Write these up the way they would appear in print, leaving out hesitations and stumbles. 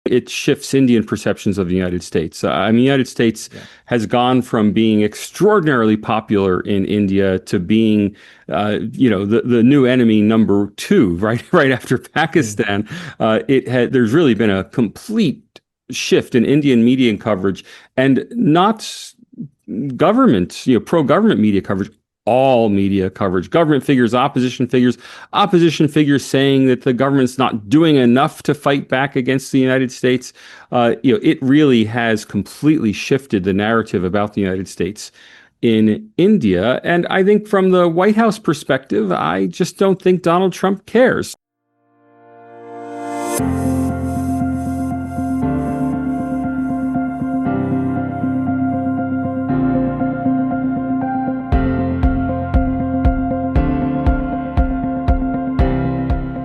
it shifts Indian perceptions of the United States. The United States Yeah. has gone from being extraordinarily popular in India to being, the new enemy number two, right, right after Mm. Pakistan. There's really been a complete shift in Indian media coverage, and not government, pro-government media coverage, all media coverage, opposition figures saying that the government's not doing enough to fight back against the United States. It really has completely shifted the narrative about the United States in India. And I think from the White House perspective, I just don't think Donald Trump cares.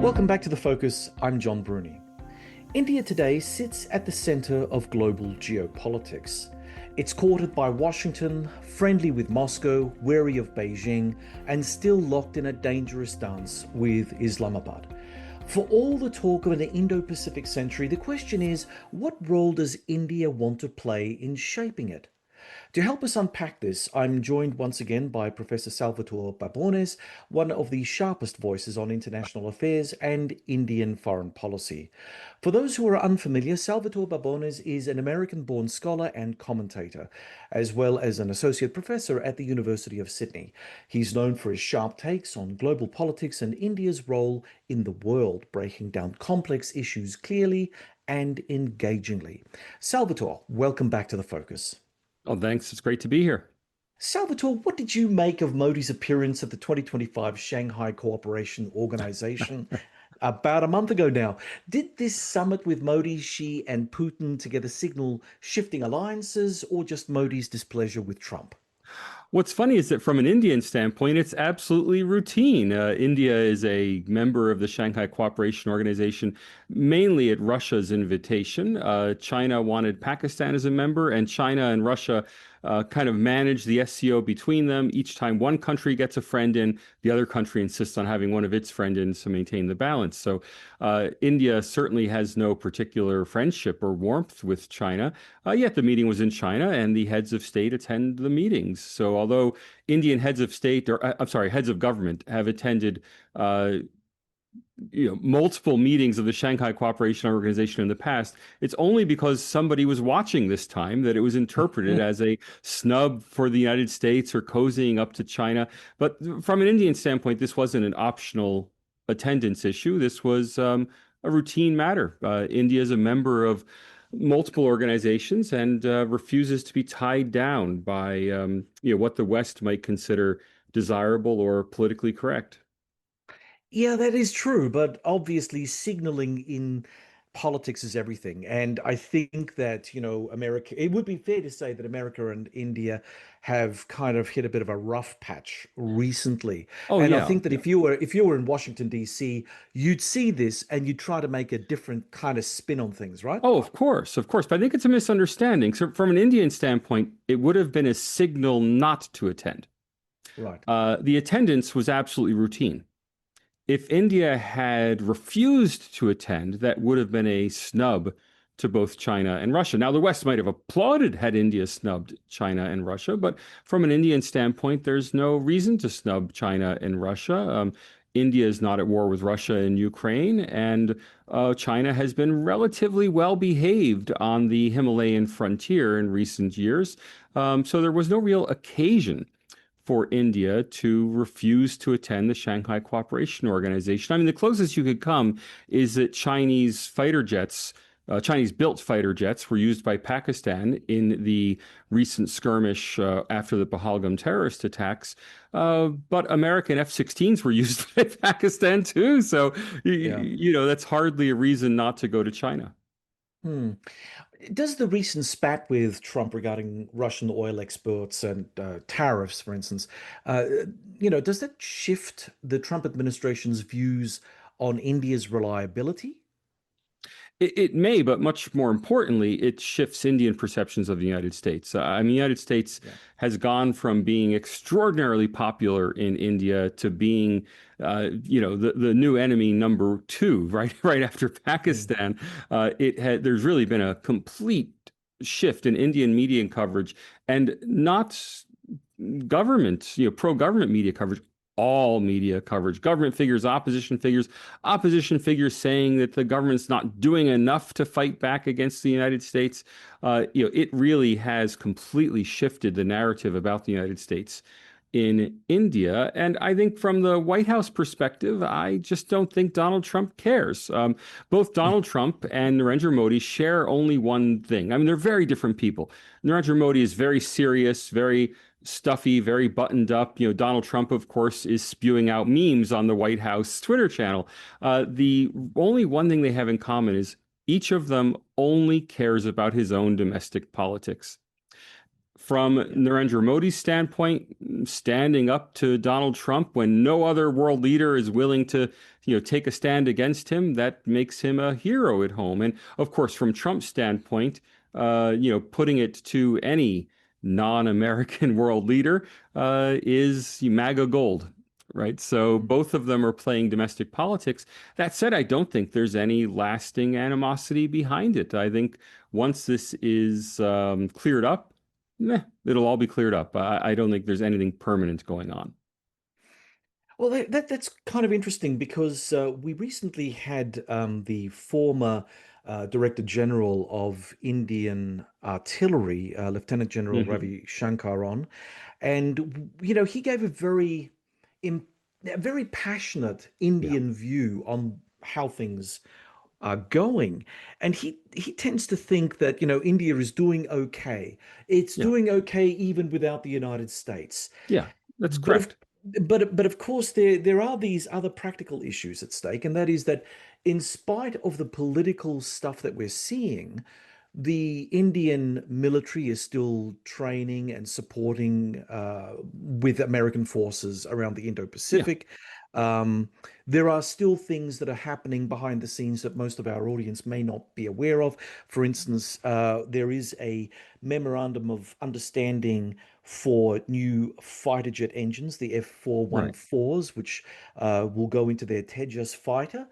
Welcome back to The Focus. I'm John Bruni. India today sits at the center of global geopolitics. It's courted by Washington, friendly with Moscow, wary of Beijing, and still locked in a dangerous dance with Islamabad. For all the talk of an Indo-Pacific century, the question is, what role does India want to play in shaping it? To help us unpack this, I'm joined once again by Professor Salvatore Babones, one of the sharpest voices on international affairs and Indian foreign policy. For those who are unfamiliar, Salvatore Babones is an American-born scholar and commentator, as well as an associate professor at the University of Sydney. He's known for his sharp takes on global politics and India's role in the world, breaking down complex issues clearly and engagingly. Salvatore, welcome back to The Focus. Oh, thanks. It's great to be here. Salvatore, what did you make of Modi's appearance at the 2025 Shanghai Cooperation Organization about a month ago now? Did this summit with Modi, Xi, and Putin together signal shifting alliances or just Modi's displeasure with Trump? What's funny is that from an Indian standpoint, it's absolutely routine. India is a member of the Shanghai Cooperation Organization, mainly at Russia's invitation. China wanted Pakistan as a member, and China and Russia kind of manage the SCO between them. Each time one country gets a friend in, the other country insists on having one of its friend in to maintain the balance. So India certainly has no particular friendship or warmth with China. Yet the meeting was in China, and the heads of state attend the meetings. So although Indian heads of state, or I'm sorry, heads of government have attended multiple meetings of the Shanghai Cooperation Organization in the past, it's only because somebody was watching this time that it was interpreted as a snub for the United States or cozying up to China. But from an Indian standpoint, this wasn't an optional attendance issue. This was a routine matter. India is a member of multiple organizations and refuses to be tied down by what the West might consider desirable or politically correct. Yeah, that is true, but obviously signaling in politics is everything. And I think that, America, it would be fair to say that America and India have kind of hit a bit of a rough patch recently. Oh And I yeah, think that if you were in Washington, D.C., you'd see this and you'd try to make a different kind of spin on things, right? oh, of course, of course. But I think it's a misunderstanding. So, from an Indian standpoint, it would have been a signal not to attend. Right. The attendance was absolutely routine. If India had refused to attend, that would have been a snub to both China and Russia. Now, the West might have applauded had India snubbed China and Russia, but from an Indian standpoint, there's no reason to snub China and Russia. India is not at war with Russia and Ukraine, and China has been relatively well behaved on the Himalayan frontier in recent years. So there was no real occasion for India to refuse to attend the Shanghai Cooperation Organization. I mean, the closest you could come is that Chinese-built fighter jets were used by Pakistan in the recent skirmish after the Pahalgam terrorist attacks. But American F-16s were used by Pakistan too. So, Yeah. that's hardly a reason not to go to China. Hmm. Does the recent spat with Trump regarding Russian oil exports and tariffs, for instance, uh, does that shift the Trump administration's views on India's reliability? It may, but much more importantly, it shifts Indian perceptions of the United States. I mean, the United States Yeah. has gone from being extraordinarily popular in India to being, the new enemy number two, right, right after Mm. Pakistan. There's really been a complete shift in Indian media coverage, and not government, pro-government media coverage, all media coverage, government figures, opposition figures saying that the government's not doing enough to fight back against the United States. It really has completely shifted the narrative about the United States in India. And I think from the White House perspective, I just don't think Donald Trump cares. Both Donald Trump and Narendra Modi share only one thing. I mean, they're very different people. Narendra Modi is very serious, very stuffy, very buttoned up. Donald Trump, of course, is spewing out memes on the White House Twitter channel. The only one thing they have in common is each of them only cares about his own domestic politics. From Yeah. Narendra Modi's standpoint, standing up to Donald Trump when no other world leader is willing to, take a stand against him, that makes him a hero at home. And of course, from Trump's standpoint, putting it to any non-American world leader is MAGA gold, right? So Mm. both of them are playing domestic politics. That said, I don't think there's any lasting animosity behind it. I think once this is cleared up, it'll all be cleared up. I don't think there's anything permanent going on. Well, that's kind of interesting because we recently had the former Director General of Indian Artillery, Lieutenant General Hmm. Ravi Shankar, on, and he gave a very passionate Yeah, Indian view on how things are going. And he tends to think that, India is doing okay. It's yeah, doing okay even without the United States. yeah. That's But of correct. but of course there are these other practical issues at stake, and that is that in spite of the political stuff that we're seeing, the Indian military is still training and supporting with American forces around the Yeah, Indo-Pacific. Um, there are still things that are happening behind the scenes that most of our audience may not be aware of. For instance, there is a memorandum of understanding for new fighter jet engines, the right. F414s, which will go into their Tejas fighter.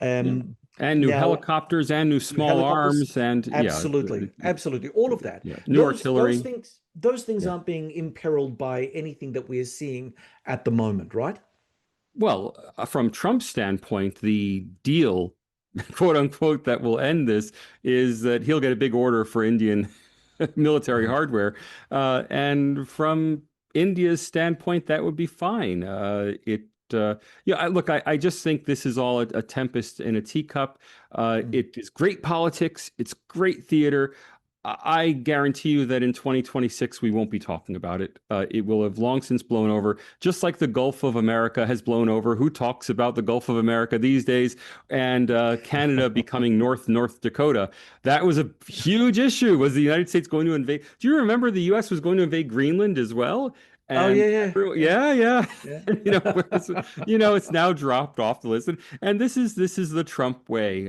Yeah, Um, and new Now, helicopters and new new small helicopters, arms and yeah, absolutely, absolutely, all of that. yeah, new Those artillery. things Yeah. aren't being imperiled by anything that we're seeing at the moment, right? Well, from Trump's standpoint, the deal, quote unquote, that will end this is that he'll get a big order for Indian military Mhm. hardware. And from India's standpoint, that would be fine. I just think this is all a tempest in a teacup. Mm. It is great politics. It's great theater. I guarantee you that in 2026, we won't be talking about it. It will have long since blown over, just like the Gulf of America has blown over. Who talks about the Gulf of America these days? And Canada becoming North Dakota. That was a huge issue. Was the United States going to invade? Do you remember the U.S. was going to invade Greenland as well? Oh And yeah, yeah, everyone, yeah, yeah, yeah. yeah. It's now dropped off the list. And this is the Trump way.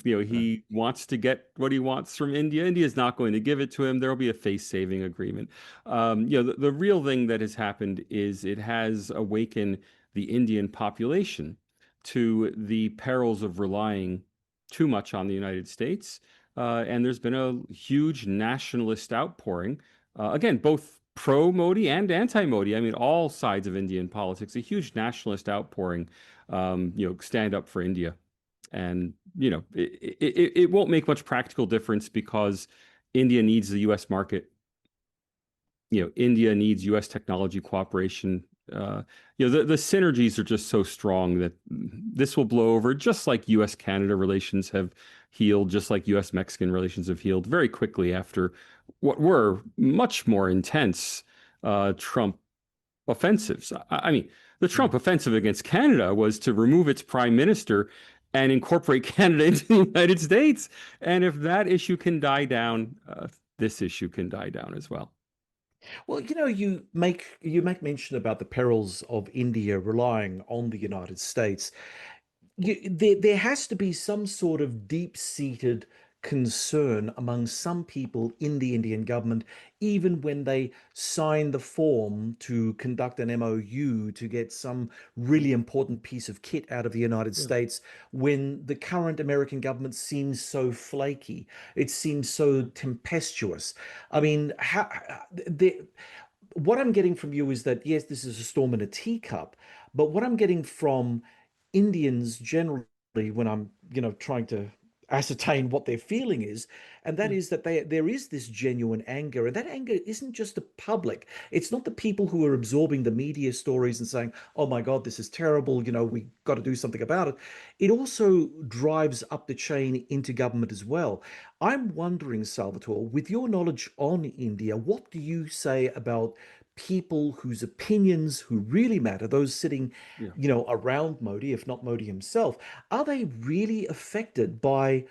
He wants to get what he wants from India. India is not going to give it to him. There will be a face-saving agreement. The real thing that has happened is it has awakened the Indian population to the perils of relying too much on the United States. And there's been a huge nationalist outpouring. Again, both pro Modi and anti Modi. I mean, all sides of Indian politics, a huge nationalist outpouring, stand up for India. And, it won't make much practical difference because India needs the US market. India needs US technology cooperation. The synergies are just so strong that this will blow over, just like US Canada relations have healed, just like US Mexican relations have healed very quickly after what were much more intense Trump offensives. I mean, the Trump Mm. offensive against Canada was to remove its prime minister and incorporate Canada into the United States. And if that issue can die down, this issue can die down as well. Well, you make mention about the perils of India relying on the United States. there has to be some sort of deep-seated concern among some people in the Indian government, even when they sign the form to conduct an MOU to get some really important piece of kit out of the United Yeah. States, when the current American government seems so flaky, it seems so tempestuous. I mean, what I'm getting from you is that yes, this is a storm in a teacup, but what I'm getting from Indians generally when I'm, trying to ascertain what their feeling is, and that Yeah. is that there is this genuine anger, and that anger isn't just the public. It's not the people who are absorbing the media stories and saying, "Oh my God, this is terrible. We got to do something about it." It also drives up the chain into government as well. I'm wondering, Salvatore, with your knowledge on India, what do you say about people whose opinions who really matter, those sitting, Yeah. around Modi, if not Modi himself, are they really affected by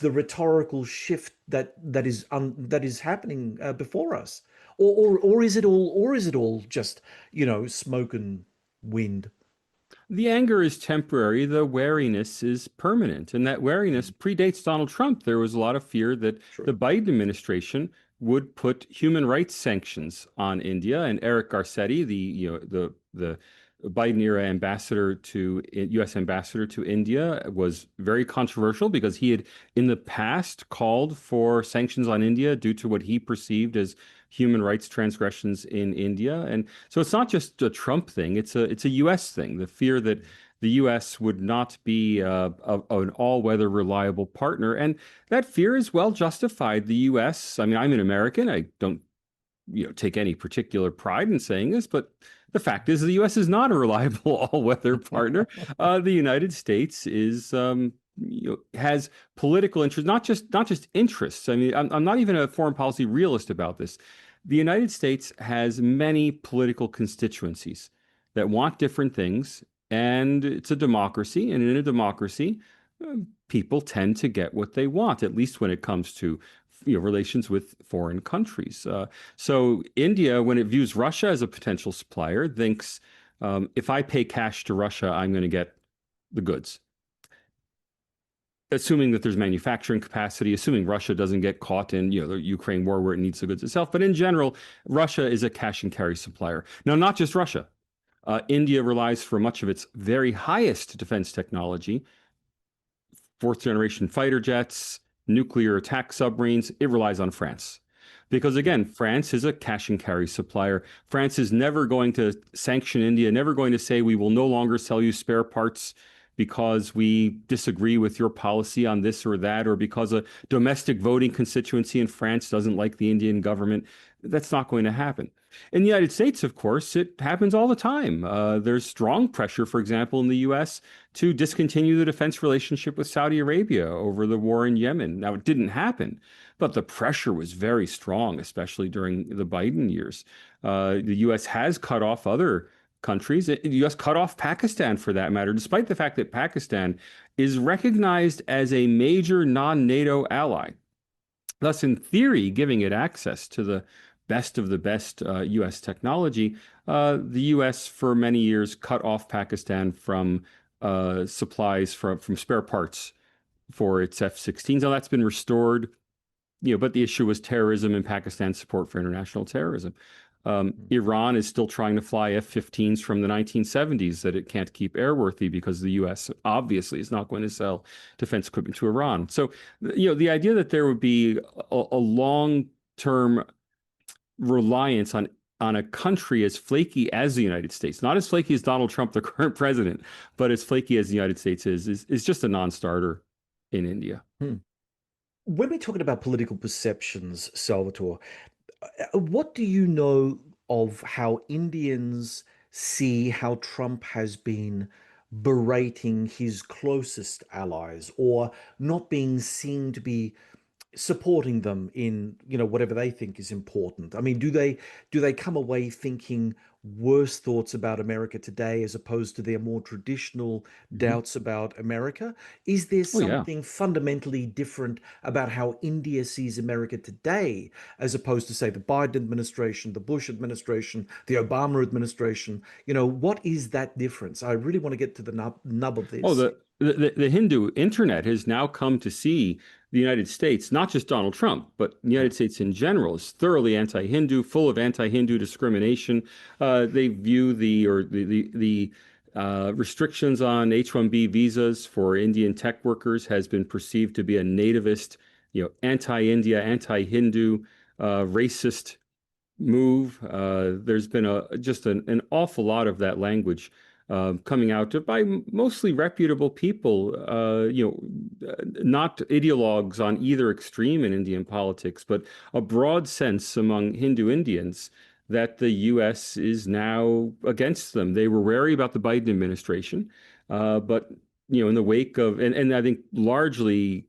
the rhetorical shift that is happening before us, or is it all just smoke and wind? The anger is temporary, the wariness is permanent. And that wariness Mm, predates Donald Trump. There was a lot of fear that the true. Biden administration would put human rights sanctions on India. And Eric Garcetti, the Biden era ambassador to US ambassador to India, was very controversial because he had in the past called for sanctions on India due to what he perceived as human rights transgressions in India. And so it's not just a Trump thing, it's a US thing. The fear that the US would not be an all-weather reliable partner. And that fear is well justified. The US, I mean, I'm an American. I don't take any particular pride in saying this, but the fact is the U.S. is not a reliable all-weather partner. The United States is has political interests, not just interests. I mean, I'm not even a foreign policy realist about this. The United States has many political constituencies that want different things, and it's a democracy. And in a democracy, people tend to get what they want, at least when it comes to relations with foreign countries. So India, when it views Russia as a potential supplier, thinks if I pay cash to Russia, I'm going to get the goods. Assuming that there's manufacturing capacity, assuming Russia doesn't get caught in the Ukraine war where it needs the goods itself. But in general, Russia is a cash and carry supplier. Now, not just Russia. India relies for much of its very highest defense technology, fourth generation fighter jets, nuclear attack submarines. It relies on France. Because again, France is a cash and carry supplier. France is never going to sanction India, never going to say we will no longer sell you spare parts because we disagree with your policy on this or that, or because a domestic voting constituency in France doesn't like the Indian government. That's not going to happen. In the United States, of course, it happens all the time. There's strong pressure, for example, in the US to discontinue the defense relationship with Saudi Arabia over the war in Yemen. Now, it didn't happen, but the pressure was very strong, especially during the Biden years. The U.S. has cut off other countries. The U.S. cut off Pakistan for that matter, despite the fact that Pakistan is recognized as a major non-NATO ally. Thus, in theory, giving it access to the best of the best U.S. technology, the U.S. for many years cut off Pakistan from supplies from spare parts for its F-16s. Now that's been restored, but the issue was terrorism and Pakistan's support for international terrorism. Iran is still trying to fly F-15s from the 1970s that it can't keep airworthy because the U.S. obviously is not going to sell defense equipment to Iran. So, the idea that there would be a long-term reliance on a country as flaky as the United States, not as flaky as Donald Trump, the current president, but as flaky as the United States is just a non-starter in India. Hmm. When we're talking about political perceptions, Salvatore, what do you know of how Indians see how Trump has been berating his closest allies or not being seen to be supporting them in whatever they think is important? I mean, do they come away thinking worse thoughts about America today as opposed to their more traditional Mhm. doubts about America? Is there Oh yeah. something fundamentally different about how India sees America today as opposed to, say, the Biden administration, the Bush administration, the Obama administration? What is that difference? I really want to get to the nub of Oh, this. the the Hindu internet has now come to see the United States, not just Donald Trump, but the United States in general, is thoroughly anti-Hindu, full of anti-Hindu discrimination. They view the restrictions on H-1B visas for Indian tech workers has been perceived to be a nativist, anti-India, anti-Hindu, racist move. There's been just an awful lot of that language coming out by mostly reputable people, not ideologues on either extreme in Indian politics, but a broad sense among Hindu Indians that the U.S. is now against them. They were wary about the Biden administration, but in the wake of, and I think largely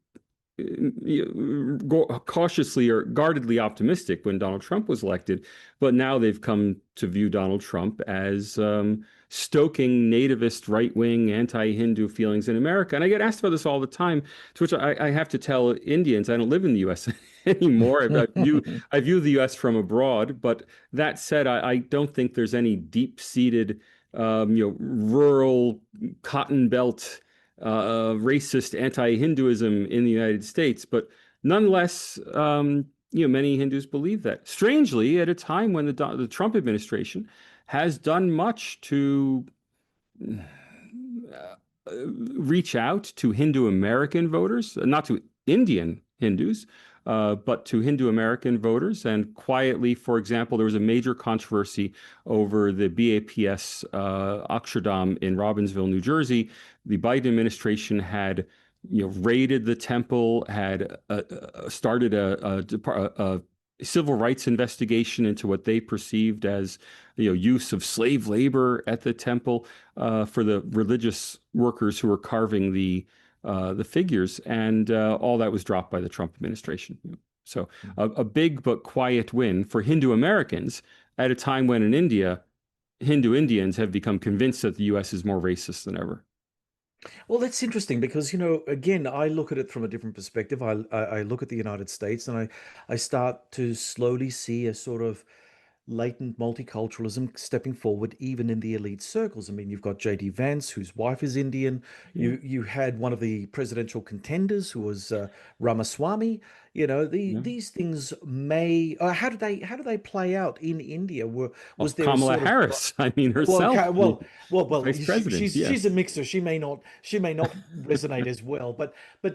cautiously or guardedly optimistic when Donald Trump was elected, but now they've come to view Donald Trump as stoking nativist, right-wing, anti-Hindu feelings in America. And I get asked about this all the time, to which I have to tell Indians I don't live in the U.S. anymore. I view the U.S. from abroad, but that said, I don't think there's any deep-seated, rural cotton belt racist anti-Hinduism in the United States, but nonetheless, many Hindus believe that. Strangely, at a time when the Trump administration has done much to reach out to Hindu American voters, not to Indian Hindus, but to Hindu American voters. And quietly, for example, there was a major controversy over the BAPS Akshardham in Robbinsville, New Jersey. The Biden administration had raided the temple, had started a civil rights investigation into what they perceived as use of slave labor at the temple for the religious workers who were carving the figures, and all that was dropped by the Trump administration. So a big but quiet win for Hindu Americans at a time when in India, Hindu Indians have become convinced that the U.S. is more racist than ever. Well, that's interesting because, again, I look at it from a different perspective. I look at the United States and I start to slowly see a sort of latent multiculturalism stepping forward, even in the elite circles. I mean, you've got J.D. Vance, whose wife is Indian. Yeah, You had one of the presidential contenders who was Ramaswamy. yeah. These things may. How do they play out in India? Was Well, there a Kamala sort of Harris, I mean, well, herself, okay, well, vice president. she's a Yes. mixer. She may not resonate as well.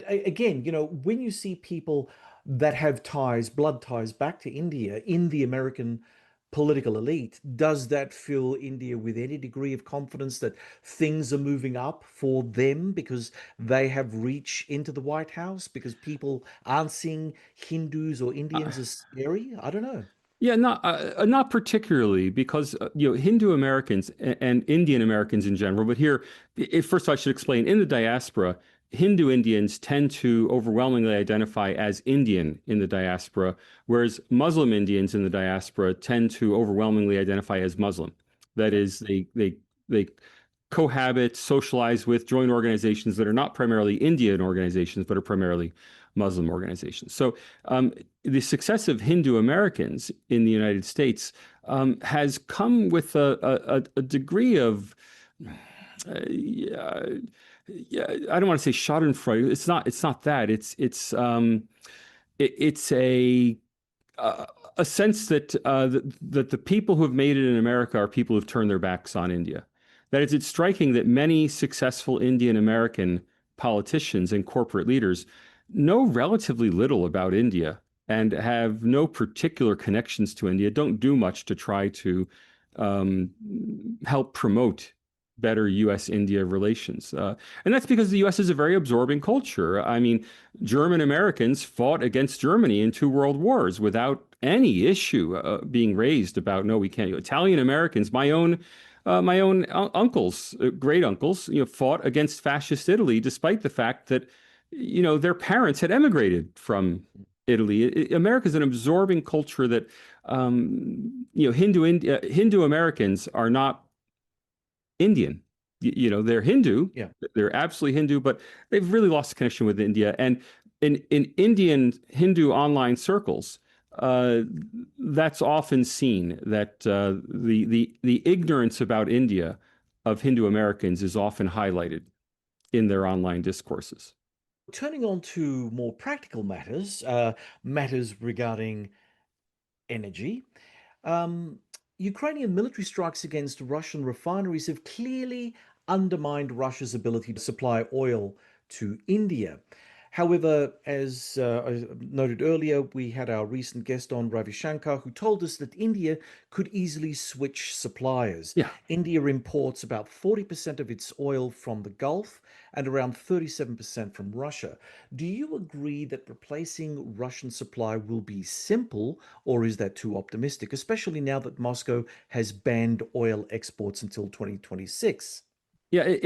Again, when you see people that have ties, blood ties back to India in the American political elite, does that fill India with any degree of confidence that things are moving up for them because they have reach into the White House because people aren't seeing Hindus or Uh, Indians as scary? I don't know. Yeah, not particularly because Hindu Americans and Indian Americans in general. But here, first I should explain in the diaspora, Hindu Indians tend to overwhelmingly identify as Indian in the diaspora, whereas Muslim Indians in the diaspora tend to overwhelmingly identify as Muslim. That is, they cohabit, socialize with, join organizations that are not primarily Indian organizations, but are primarily Muslim organizations. So the success of Hindu Americans in the United States has come with a degree of, yeah, yeah, I don't want to say Schadenfreude. It's not that. It's a sense that the people who have made it in America are people who've turned their backs on India. That is, it's striking that many successful Indian American politicians and corporate leaders know relatively little about India and have no particular connections to India, don't do much to try to um, help promote better U.S.-India relations. And that's because the U.S. is a very absorbing culture. I mean, German Americans fought against Germany in two world wars without any issue being raised about, no, we can't. Italian Americans, my own uncles, great uncles, fought against fascist Italy, despite the fact that, their parents had emigrated from Italy. America is an absorbing culture that, Hindu Americans are not Indian. They're Hindu. Yeah. They're absolutely Hindu, but they've really lost connection with India. And in Indian Hindu online circles, uh, that's often seen that the ignorance about India of Hindu Americans is often highlighted. in their online discourses. Turning on to more practical matters, matters regarding energy. Um, Ukrainian military strikes against Russian refineries have clearly undermined Russia's ability to supply oil to India. However, as I noted earlier, we had our recent guest on, Ravi Shankar, who told us that India could easily switch suppliers. Yeah. India imports about 40% of its oil from the Gulf and around 37% from Russia. Do you agree that replacing Russian supply will be simple, or is that too optimistic, especially now that Moscow has banned oil exports until 2026? Yeah,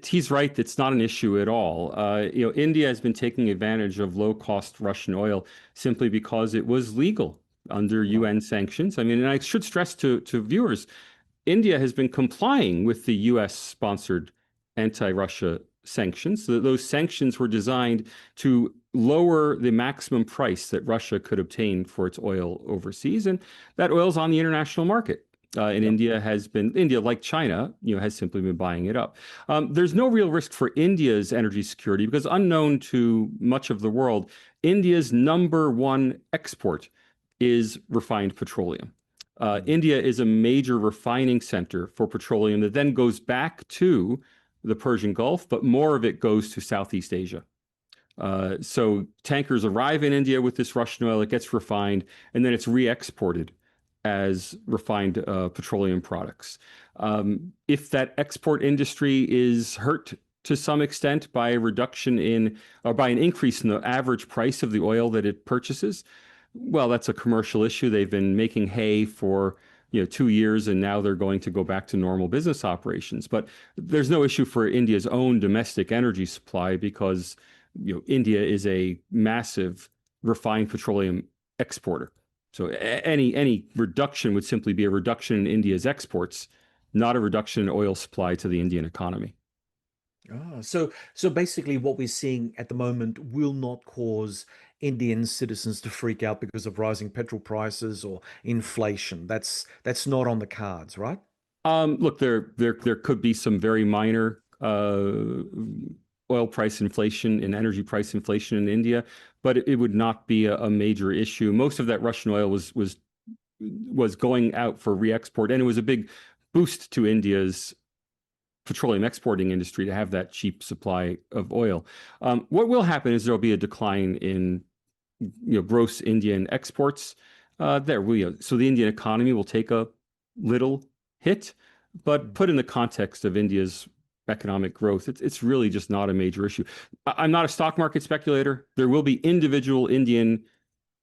he's right. It's not an issue at all. India has been taking advantage of low-cost Russian oil simply because it was legal under Right. UN sanctions. I mean, and I should stress to viewers, India has been complying with the US sponsored anti-Russia sanctions. Those sanctions were designed to lower the maximum price that Russia could obtain for its oil overseas, and that oil is on the international market. And Yep. India, like China, has simply been buying it up. There's no real risk for India's energy security because, unknown to much of the world, India's number one export is refined petroleum. Mm. India is a major refining center for petroleum that then goes back to the Persian Gulf, but more of it goes to Southeast Asia. So tankers arrive in India with this Russian oil, it gets refined, and then it's re-exported as refined petroleum products. If that export industry is hurt to some extent by a reduction in, or by an increase in the average price of the oil that it purchases, well, that's a commercial issue. They've been making hay for 2 years, and now they're going to go back to normal business operations. But there's no issue for India's own domestic energy supply because India is a massive refined petroleum exporter. So any reduction would simply be a reduction in India's exports, not a reduction in oil supply to the Indian economy. So basically, what we're seeing at the moment will not cause Indian citizens to freak out because of rising petrol prices or inflation. That's not on the cards, right? Look, there could be some very minor oil price inflation and energy price inflation in India, but it would not be a major issue. Most of that Russian oil was going out for re-export, and it was a big boost to India's petroleum exporting industry to have that cheap supply of oil. What will happen is there'll be a decline in gross Indian exports. So the Indian economy will take a little hit, but Mm. put in the context of India's economic growth, it's really just not a major issue. I'm not a stock market speculator. There will be individual Indian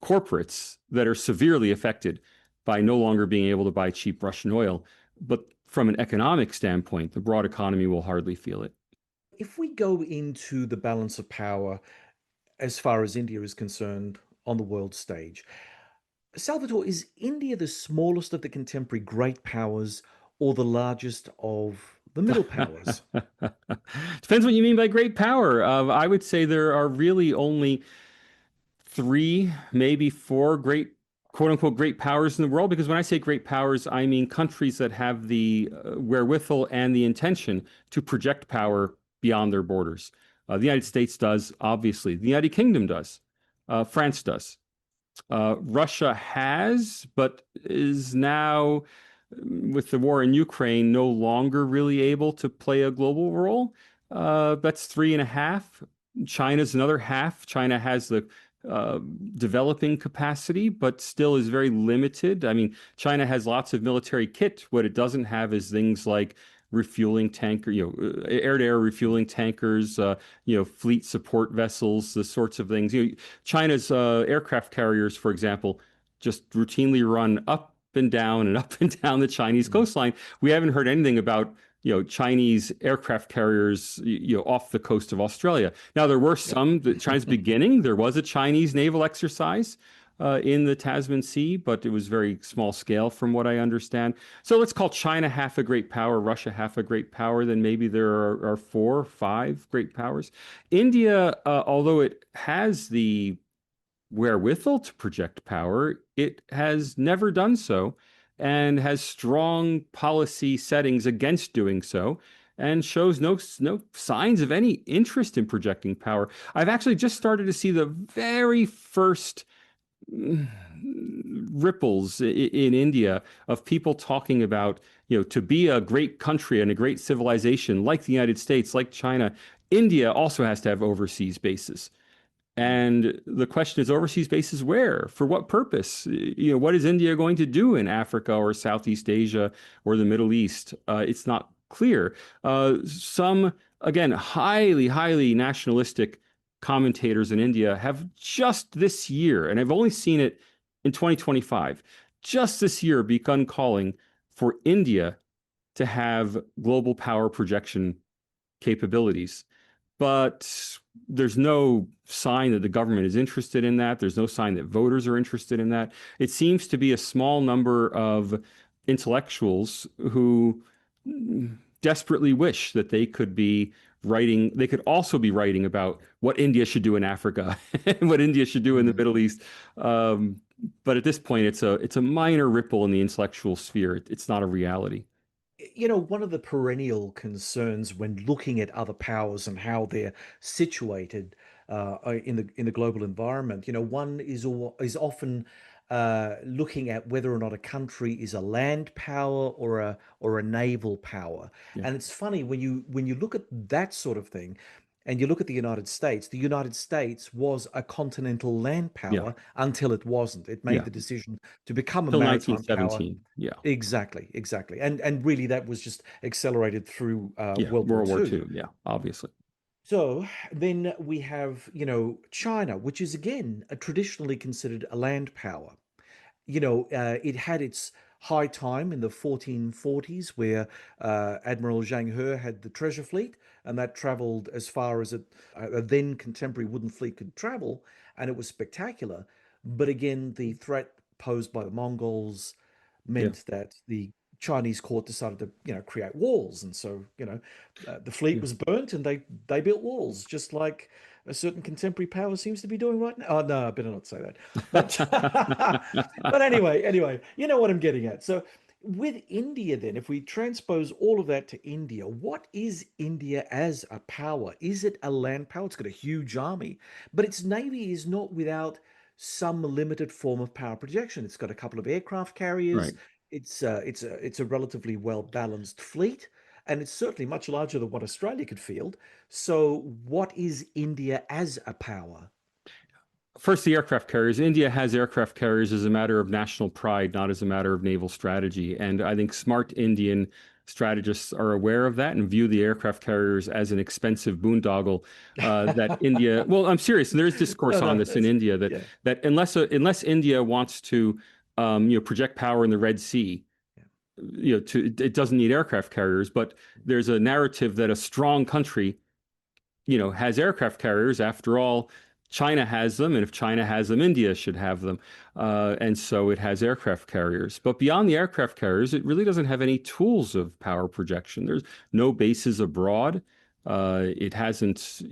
corporates that are severely affected by no longer being able to buy cheap Russian oil. But from an economic standpoint, the broad economy will hardly feel it. If we go into the balance of power as far as India is concerned on the world stage, Salvatore, is India the smallest of the contemporary great powers or the largest of the middle powers? Depends what you mean by great power. I would say there are really only three, maybe four great, quote unquote, great powers in the world. Because when I say great powers, I mean countries that have the wherewithal and the intention to project power beyond their borders. The United States does, obviously. The United Kingdom does. France does. Russia has, but is now, with the war in Ukraine, no longer really able to play a global role. That's three and a half. China's another half. China has the uh, developing capacity, but still is very limited. I mean, China has lots of military kit. What it doesn't have is things like refueling tanker, air-to-air refueling tankers, fleet support vessels, the sorts of things. China's aircraft carriers, for example, just routinely run up and down and up and down the Chinese Mm. coastline. We haven't heard anything about Chinese aircraft carriers, off the coast of Australia. Now, there were Yep. some, China's beginning, there was a Chinese naval exercise in the Tasman Sea, but it was very small scale from what I understand. So let's call China half a great power, Russia half a great power, then maybe there are four, five great powers. India, although it has the wherewithal to project power, it has never done so and has strong policy settings against doing so. and shows no signs of any interest in projecting power. I've actually just started to see the very first ripples in India of people talking about, to be a great country and a great civilization like the United States, like China, India also has to have overseas bases. And the question is, overseas bases where? For what purpose? What is India going to do in Africa or Southeast Asia or the Middle East? It's not clear. Some, again, highly nationalistic commentators in India have just this year, and I've only seen it in 2025, just this year begun calling for India to have global power projection capabilities. But there's no sign that the government is interested in that. There's no sign that voters are interested in that. It seems to be a small number of intellectuals who desperately wish that they could also be writing about what India should do in Africa and what India should do in the Middle East. But at this point, it's a minor ripple in the intellectual sphere. It's not a reality. One of the perennial concerns when looking at other powers and how they're situated in the global environment, one is often looking at whether or not a country is a land power or a naval power. Yeah. And it's funny when you look at that sort of thing. And you look at the United States, the United States was a continental land Yeah. power until it wasn't. It made Yeah. the decision to become a Till maritime power. 1917. Yeah. Exactly, exactly. And really that was just accelerated through Yeah. World War World War II. II. Yeah. Obviously. So then we have, China, which is again traditionally considered a land power. It had its high time in the 1440s where Admiral Zhang He had the treasure fleet, and that traveled as far as a then contemporary wooden fleet could travel, and it was spectacular. But again, the threat posed by the Mongols Yeah. meant that the Chinese court decided to, create walls, and so, the fleet Yeah. was burnt, and they built walls, just like a certain contemporary power seems to be doing right now. Oh no, I better not say that. But but anyway, you know what I'm getting at. So with India, then, if we transpose all of that to India, what is India as a power? Is it a land power? It's got a huge army, but its navy is not without some limited form of power projection. It's got a couple of aircraft carriers. Right. It's a relatively well balanced fleet, and it's certainly much larger than what Australia could field. So, what is India as a power? First, the aircraft carriers. India has aircraft carriers as a matter of national pride, not as a matter of naval strategy. And I think smart Indian strategists are aware of that and view the aircraft carriers as an expensive boondoggle that India. Well, I'm serious. And there's discourse No, on no, this in India that yeah, that unless India wants to project power in the Red Sea, yeah. it doesn't need aircraft carriers. But there's a narrative that a strong country has aircraft carriers. After all, China has them, and if China has them, India should have them. And so it has aircraft carriers. But beyond the aircraft carriers, it really doesn't have any tools of power projection. There's no bases abroad. It hasn't,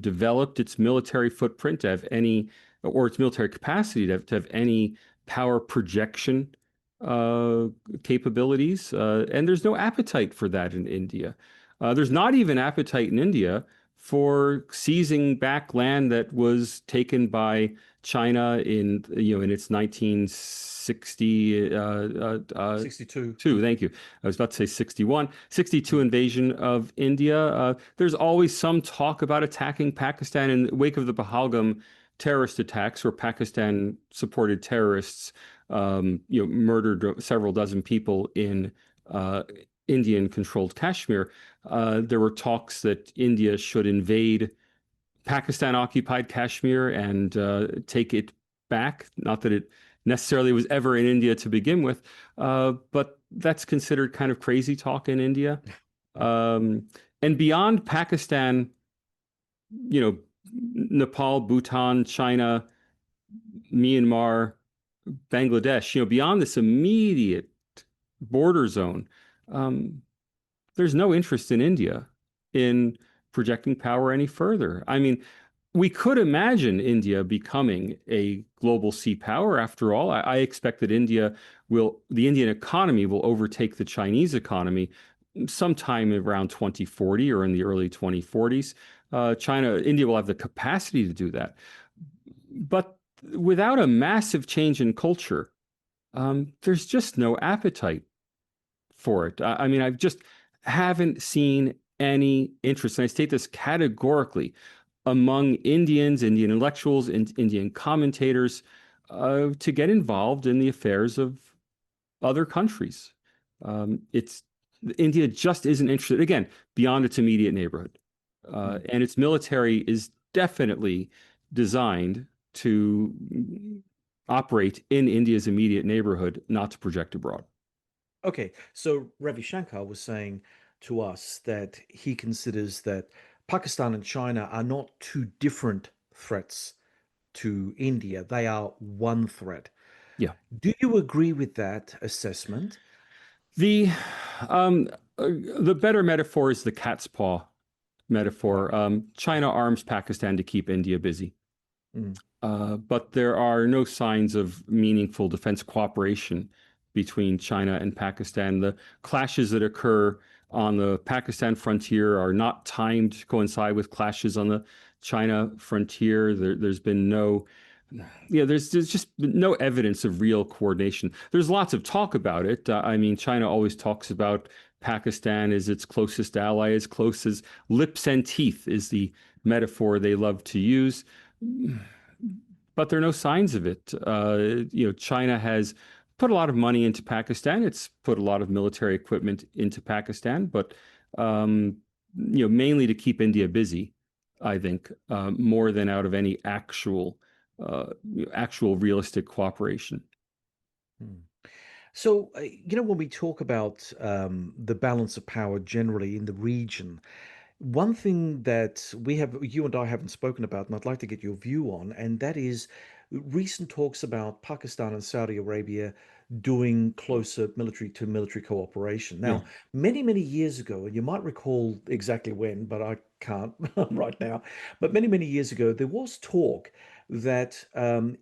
developed its military footprint to have any, or its military capacity to have any power projection uh, capabilities. And there's no appetite for that in India. There's not even appetite in India for seizing back land that was taken by China in its 1960 62. two. Thank you. I was about to say 61, 62 invasion of India. There's always some talk about attacking Pakistan in the wake of the Pahalgam terrorist attacks, where Pakistan supported terrorists, murdered several dozen people in Indian-controlled Kashmir. There were talks that India should invade Pakistan-occupied Kashmir and take it back. Not that it necessarily was ever in India to begin with, but that's considered kind of crazy talk in India. And beyond Pakistan, Nepal, Bhutan, China, Myanmar, Bangladesh, beyond this immediate border zone, um, there's no interest in India in projecting power any further. I mean, we could imagine India becoming a global sea power. After all, I expect that the Indian economy will overtake the Chinese economy sometime around 2040 or in the early 2040s. India will have the capacity to do that. But without a massive change in culture, there's just no appetite for it. I mean, I've just haven't seen any interest, and I state this categorically, among Indians, Indian intellectuals, and Indian commentators to get involved in the affairs of other countries. It's India just isn't interested, again, beyond its immediate neighborhood. And its military is definitely designed to operate in India's immediate neighborhood, not to project abroad. Okay, so Ravi Shankar was saying to us that he considers that Pakistan and China are not two different threats to India. They are one threat. Yeah. Do you agree with that assessment? The the better metaphor is the cat's paw Right. metaphor. China arms Pakistan to keep India busy. Mm. But there are no signs of meaningful defense cooperation between China and Pakistan. The clashes that occur on the Pakistan frontier are not timed to coincide with clashes on the China frontier. There's been no, there's just no evidence of real coordination. There's lots of talk about it. I mean, China always talks about Pakistan as its closest ally, as close as lips and teeth is the metaphor they love to use. But there are no signs of it. China has put a lot of money into Pakistan. It's put a lot of military equipment into Pakistan, but mainly to keep India busy, I think, more than out of any actual realistic cooperation. Mm. So, when we talk about the balance of power generally in the region, one thing that you and I haven't spoken about, and I'd like to get your view on, and that is recent talks about Pakistan and Saudi Arabia doing closer military to military cooperation. Yeah, Now, many, many years ago, and you might recall exactly when, but I can't right now, but many, many years ago, there was talk that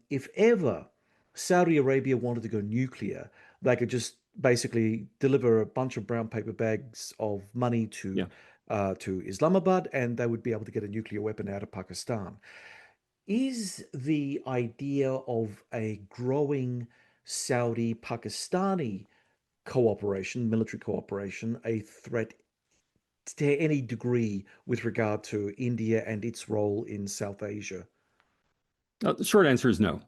if ever Saudi Arabia wanted to go nuclear, they could just basically deliver a bunch of brown paper bags of money yeah. to Islamabad, and they would be able to get a nuclear weapon out of Pakistan. Is the idea of a growing Saudi Pakistani cooperation, military cooperation, a threat to any degree with regard to India and its role in South Asia? The short answer is no.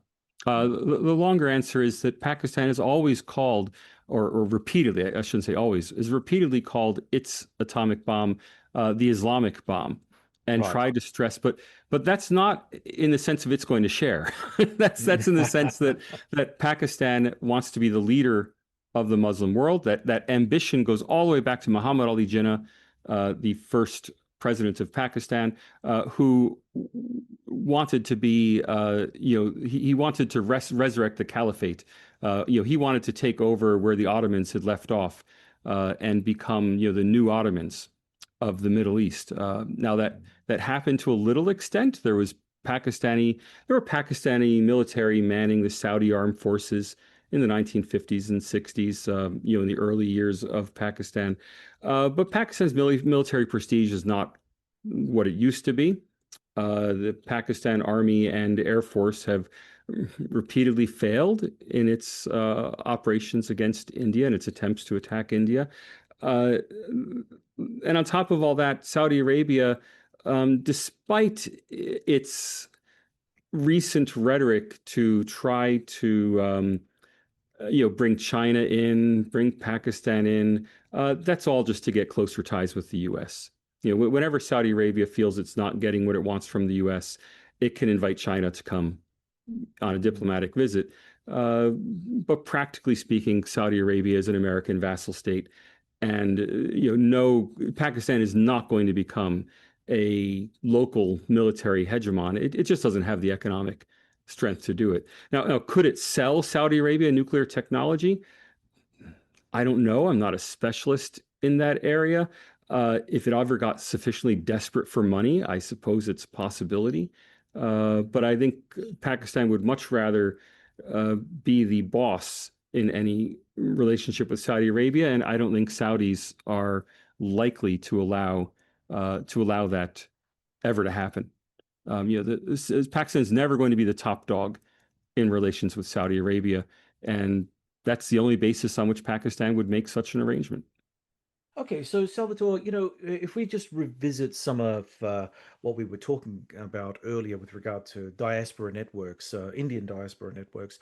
The longer answer is that Pakistan has always called, or repeatedly, I shouldn't say always, is repeatedly called its atomic bomb the Islamic bomb, and Right. tried to stress, but that's not in the sense of it's going to share. That's in the sense that Pakistan wants to be the leader of the Muslim world. That ambition goes all the way back to Muhammad Ali Jinnah, the first president of Pakistan, who wanted to be, he wanted to resurrect the caliphate. He wanted to take over where the Ottomans had left off and become, the new Ottomans of the Middle East. Now that happened to a little extent. There were Pakistani military manning the Saudi armed forces in the 1950s and 60s, in the early years of Pakistan. But Pakistan's military prestige is not what it used to be. The Pakistan Army and Air Force have repeatedly failed in its operations against India and its attempts to attack India. Uh, and on top of all that, Saudi Arabia, despite its recent rhetoric to try to bring China in, bring Pakistan in. That's all just to get closer ties with the U.S. Whenever Saudi Arabia feels it's not getting what it wants from the U.S., it can invite China to come on a diplomatic visit. But practically speaking, Saudi Arabia is an American vassal state, and no, Pakistan is not going to become a local military hegemon. It just doesn't have the economic strength to do it. Now, could it sell Saudi Arabia nuclear technology? I don't know. I'm not a specialist in that area. If it ever got sufficiently desperate for money, I suppose it's a possibility. But I think Pakistan would much rather be the boss in any relationship with Saudi Arabia, and I don't think Saudis are likely to allow that ever to happen. Pakistan's never going to be the top dog in relations with Saudi Arabia, and that's the only basis on which Pakistan would make such an arrangement. Okay, so Salvatore, if we just revisit some of what we were talking about earlier with regard to diaspora networks, Indian diaspora networks,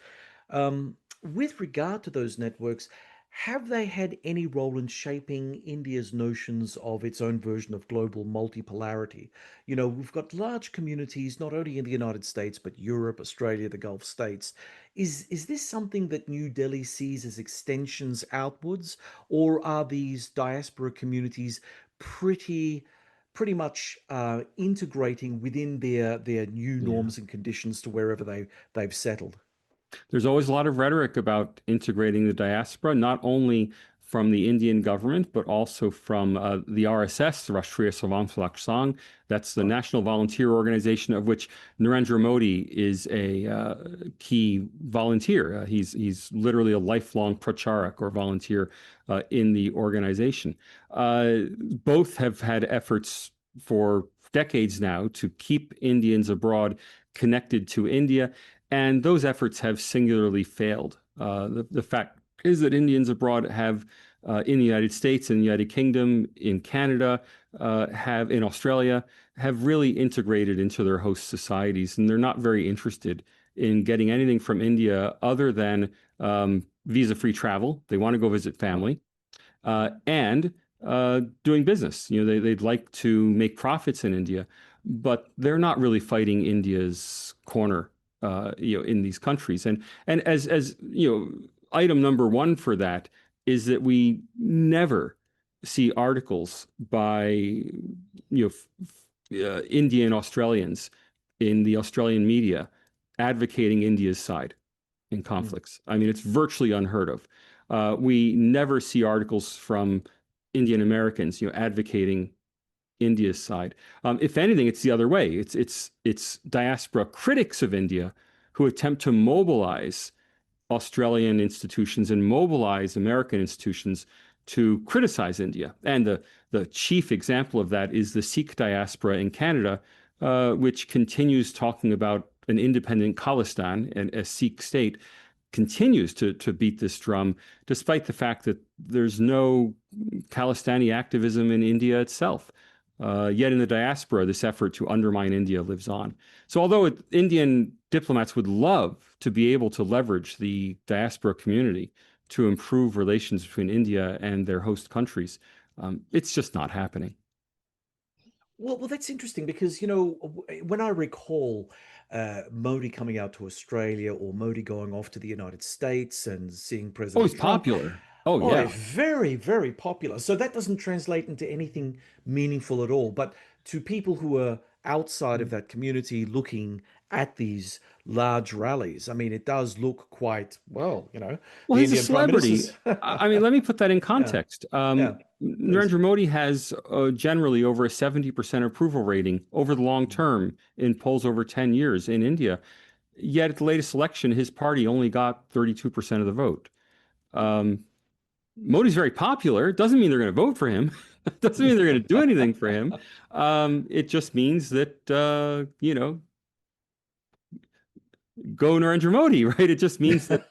with regard to those networks, have they had any role in shaping India's notions of its own version of global multipolarity? We've got large communities not only in the United States, but Europe, Australia, the Gulf states. Is this something that New Delhi sees as extensions outwards, or are these diaspora communities pretty pretty much integrating within their new Yeah. norms and conditions to wherever they've settled? There's always a lot of rhetoric about integrating the diaspora, not only from the Indian government, but also from the RSS, the Rashtriya Swayansemak Sangh. That's the Right. national volunteer organization of which Narendra Modi is a key volunteer. He's literally a lifelong pracharak or volunteer in the organization. Both have had efforts for decades now to keep Indians abroad connected to India. And those efforts have singularly failed. The fact is that Indians abroad have, in the United States, in the United Kingdom, in Canada, have in Australia, have really integrated into their host societies, and they're not very interested in getting anything from India other than visa-free travel. They want to go visit Right. family and doing business. They'd like to make profits in India, but they're not really fighting India's corner, in these countries. And as item number one for that is that we never see articles by Indian Australians in the Australian media advocating India's side in Mm. conflicts. I mean, it's virtually unheard of. We never see articles from Indian Americans, advocating India's side. If anything, it's the other way. It's diaspora critics of India who attempt to mobilize Australian institutions and mobilize American institutions to criticize India. And the chief example of that is the Sikh diaspora in Canada, which continues talking about an independent Khalistan and a Sikh state, continues to beat this drum, despite the fact that there's no Khalistani activism in India itself. Yet in the diaspora, this effort to undermine India lives on. So, although Indian diplomats would love to be able to leverage the diaspora community to improve relations between India and their host countries, it's just not happening. Well, that's interesting because, when I recall Modi coming out to Australia or Modi going off to the United States and seeing Oh, he's President Trump, popular. Oh, oh, yeah. it's very, very popular. So that doesn't translate into anything meaningful at all. But to people who are outside of that community looking at these large rallies, I mean, it does look quite, well, Well, the he's a Indian Prime celebrity. Minister's. I mean, let me put that in Yeah, context. yeah, please. Narendra Modi has generally over a 70% approval rating over the long Mm. term in polls over 10 years in India. Yet at the latest election, his party only got 32% of the vote. Um, Modi's very popular. Doesn't mean they're going to vote for him. Doesn't mean they're going to do anything for him. It just means that, go Narendra Modi, right? It just means that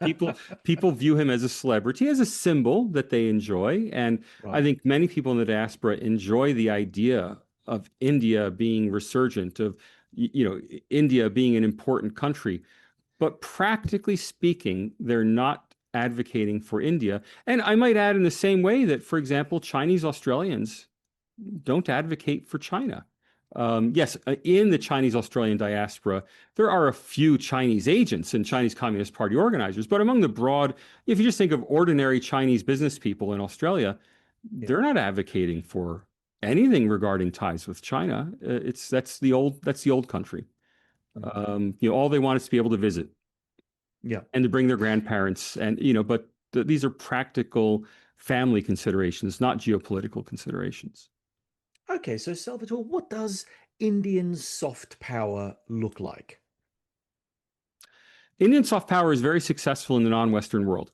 people view him as a celebrity, as a symbol that they enjoy. And I Right. think many people in the diaspora enjoy the idea of India being resurgent, of India being an important country. But practically speaking, they're not advocating for India. And I might add in the same way that, for example, Chinese Australians don't advocate for China. Yes, in the Chinese Australian diaspora, there are a few Chinese agents and Chinese Communist Party organizers, but among the broad, if you just think of ordinary Chinese business people in Australia, Yeah. they're not advocating for anything regarding ties with China. That's the old country. Mm. All they want is to be able to visit Yeah. and to bring their grandparents, and but these are practical family considerations, not geopolitical considerations. Okay, so Salvatore, what does Indian soft power look like? Indian soft power is very successful in the non-Western world.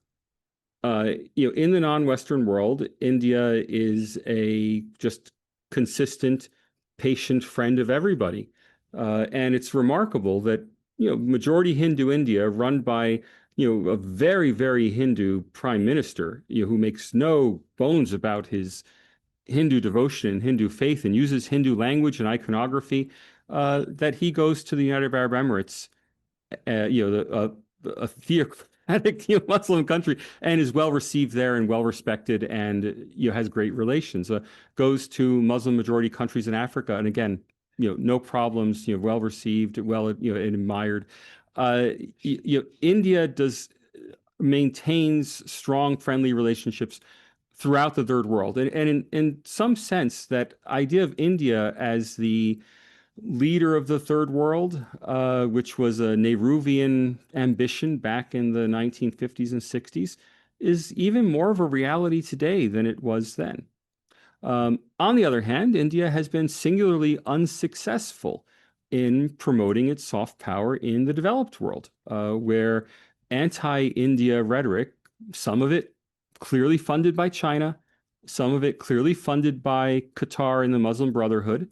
In the non-Western world, India is a just consistent, patient friend of everybody. And it's remarkable that, majority Hindu India, run by, a very, very Hindu prime minister, who makes no bones about his Hindu devotion and Hindu faith and uses Hindu language and iconography, that he goes to the United Arab Emirates, a theocratic Muslim country, and is well received there and well respected, and has great relations. Goes to Muslim majority countries in Africa, and again, no problems. Well received, well and admired. India does maintains strong friendly relationships throughout the third world, and in some sense, that idea of India as the leader of the third world, which was a Nehruvian ambition back in the 1950s and 60s, is even more of a reality today than it was then. On the other hand, India has been singularly unsuccessful in promoting its soft power in the developed world, where anti-India rhetoric, some of it clearly funded by China, some of it clearly funded by Qatar and the Muslim Brotherhood,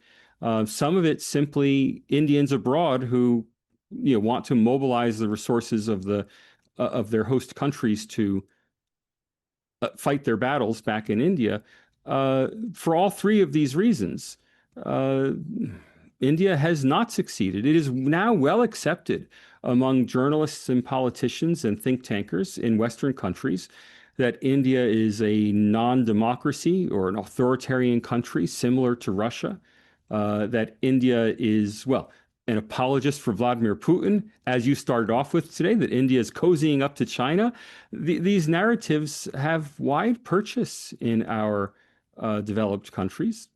some of it simply Indians abroad who want to mobilize the resources of their host countries to fight their battles back in India. For all three of these reasons, uh, India has not succeeded. It is now well accepted among journalists and politicians and think tankers in Western countries that India is a non-democracy or an authoritarian country similar to Russia, that India is, well, an apologist for Vladimir Putin, as you started off with today, that India is cozying up to China. These narratives have wide purchase in our developed countries.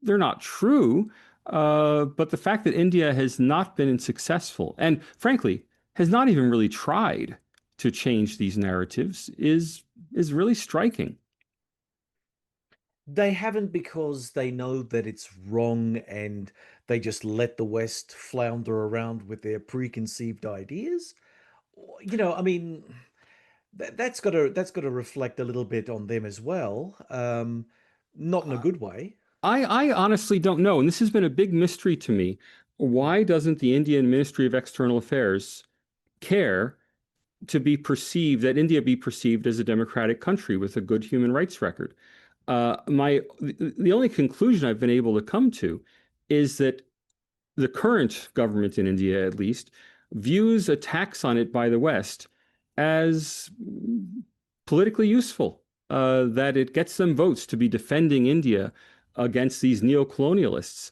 They're not true, but the fact that India has not been successful, and frankly, has not even really tried to change these narratives, is really striking. They haven't because they know that it's wrong and they just let the West flounder around with their preconceived ideas. I mean, that's got to reflect a little bit on them as well. Not in a good way. I honestly don't know, and this has been a big mystery to me. Why doesn't the Indian Ministry of External Affairs care to be perceived, that India be perceived as a democratic country with a good human rights record? The only conclusion I've been able to come to is that the current government in India, at least, views attacks on it by the West as politically useful, that it gets them votes to be defending India against these neo-colonialists.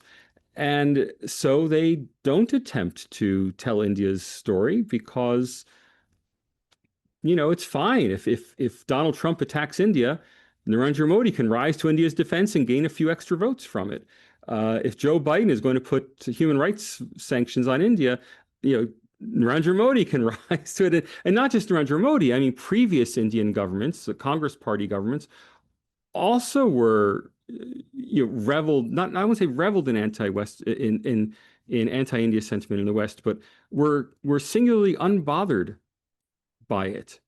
And so they don't attempt to tell India's story because, it's fine if Donald Trump attacks India, Narendra Modi can rise to India's defense and gain a few extra votes from it. If Joe Biden is going to put human rights sanctions on India, Narendra Modi can rise to it. And not just Narendra Modi, I mean, previous Indian governments, the Congress Party governments, also were, reveled, not, I wouldn't say reveled in anti-West, in anti-India sentiment in the West, but were singularly unbothered by it,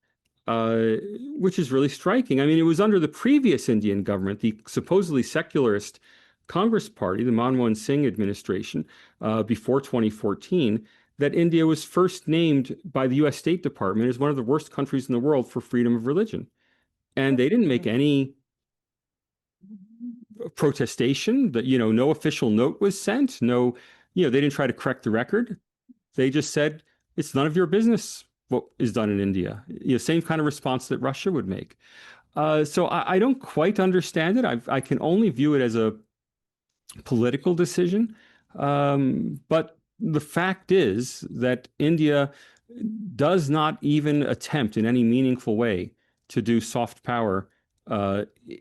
uh, which is really striking. I mean, it was under the previous Indian government, the supposedly secularist Congress Party, the Manmohan Singh administration, before 2014, that India was first named by the US State Department as one of the worst countries in the world for freedom of religion. And they didn't make any protestation, that, no official note was sent. No, they didn't try to correct the record. They just said, it's none of your business what is done in India. Same kind of response that Russia would make. So I don't quite understand it. I can only view it as a political decision. But the fact is that India does not even attempt in any meaningful way to do soft power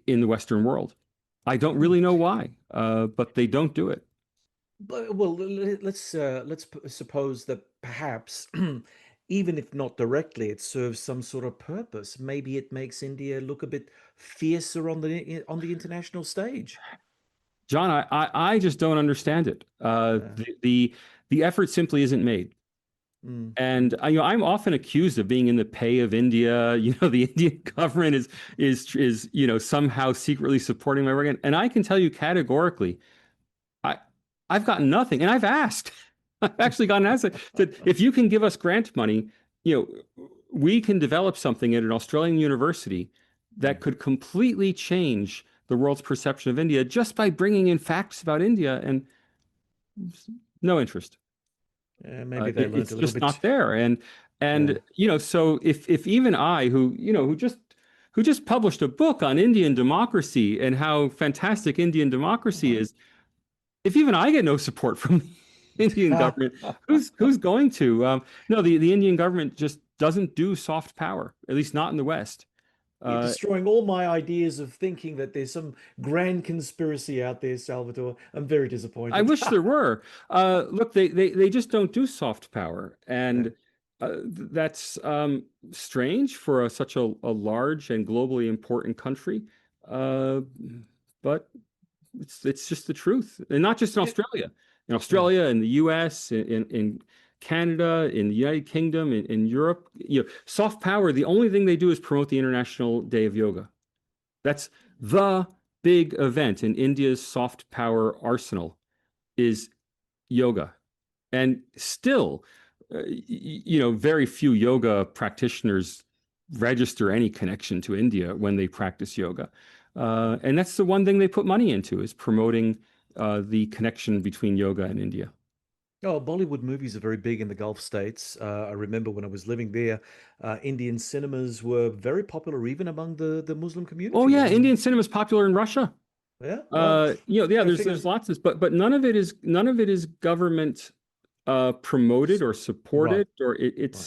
in the Western world. I don't really know why, but they don't do it. But, well, suppose that perhaps, even if not directly, it serves some sort of purpose. Maybe it makes India look a bit fiercer on the international stage. John, I just don't understand it. Uh, The effort simply isn't made. Mm. And I'm often accused of being in the pay of India. The Indian government is somehow secretly supporting my work, and I can tell you categorically, I I've gotten nothing, and I've asked. I've actually gotten asked that if you can give us grant money, we can develop something at an Australian university that Mm. could completely change the world's perception of India just by bringing in facts about India, and no interest. Maybe they learned It's a little just bit. not there. And Yeah. and so if even I, who just published a book on Indian democracy and how fantastic Indian democracy is, if even I get no support from the Indian government, who's going to? No, the Indian government just doesn't do soft power, at least not in the West. You're Uh, destroying all my ideas of thinking that there's some grand conspiracy out there, Salvatore. I'm very I disappointed. wish there were. Look, they just don't do soft power, Yeah. and that's strange for such a large and globally important country. Uh, but it's just the truth, and not just in Yeah. Australia. In Yeah. Australia, in the U.S., in Canada, in the United Kingdom, in Europe, soft power. The only thing they do is promote the International Day of Yoga. That's the big event in India's soft power arsenal is yoga. And still, very few yoga practitioners register any connection to India when they practice yoga. And that's the one thing they put money into is promoting the connection between yoga and India. Oh, Bollywood movies are very big in the Gulf states. I remember when I was living there, Indian cinemas were very popular even among the Muslim Oh community. I yeah, mean, Indian cinema is popular in Russia. yeah, well, Yeah, go there's figure. lots of this, but none of it is government promoted or Right, supported, or right.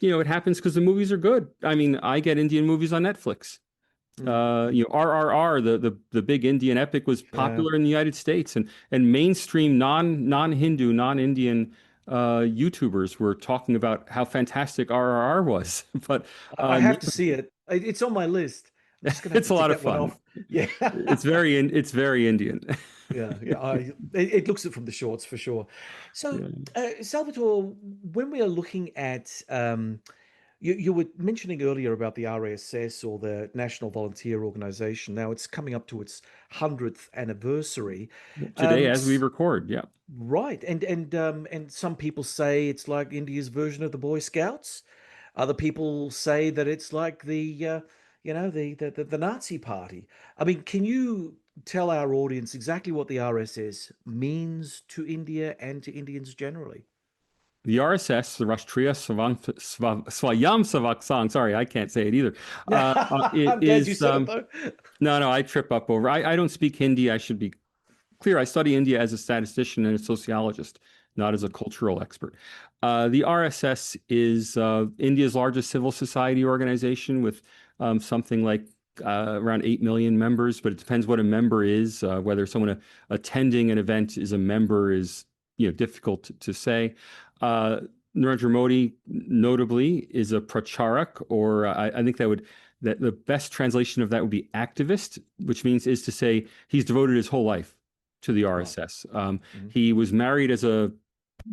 it happens because the movies are good. I mean, I get Indian movies on Netflix. Mm, mm. RRR, the big Indian epic, was Yeah. popular in the United States, and mainstream non-Hindu, non-Indian YouTubers were talking about how fantastic RRR was. But I uh, have to see it. It's on my list. I'm just gonna have it's to a tick lot of that one fun. off. Yeah. It's very Indian. Yeah, yeah. It looks it from the shorts for sure. So, Yeah. Salvatore, when we are looking at, you were mentioning earlier about the RSS or the National Volunteer Organization. Now it's coming up to its 100th anniversary. Today, Um, as we s- record, yeah. right, and some people say it's like India's version of the Boy Scouts. Other people say that it's like the Nazi Party. I mean, can you tell our audience exactly what the RSS means to India and to Indians generally? The RSS, the Rashtriya Swayam Savak Sangh, sorry, I can't say it either. It I'm glad you is, said it though. no, I trip up over. I don't speak Hindi. I should be clear. I study India as a statistician and a sociologist, not as a cultural expert. The RSS is India's largest civil society organization with something like around 8 million members, but it depends what a member is. Whether someone attending an event is a member is difficult to say. Uh, Narendra Modi, notably, is a pracharak, or I think that the best translation of that would be activist, which means is to say he's devoted his whole life to the Right. RSS. Mhm. He was married as a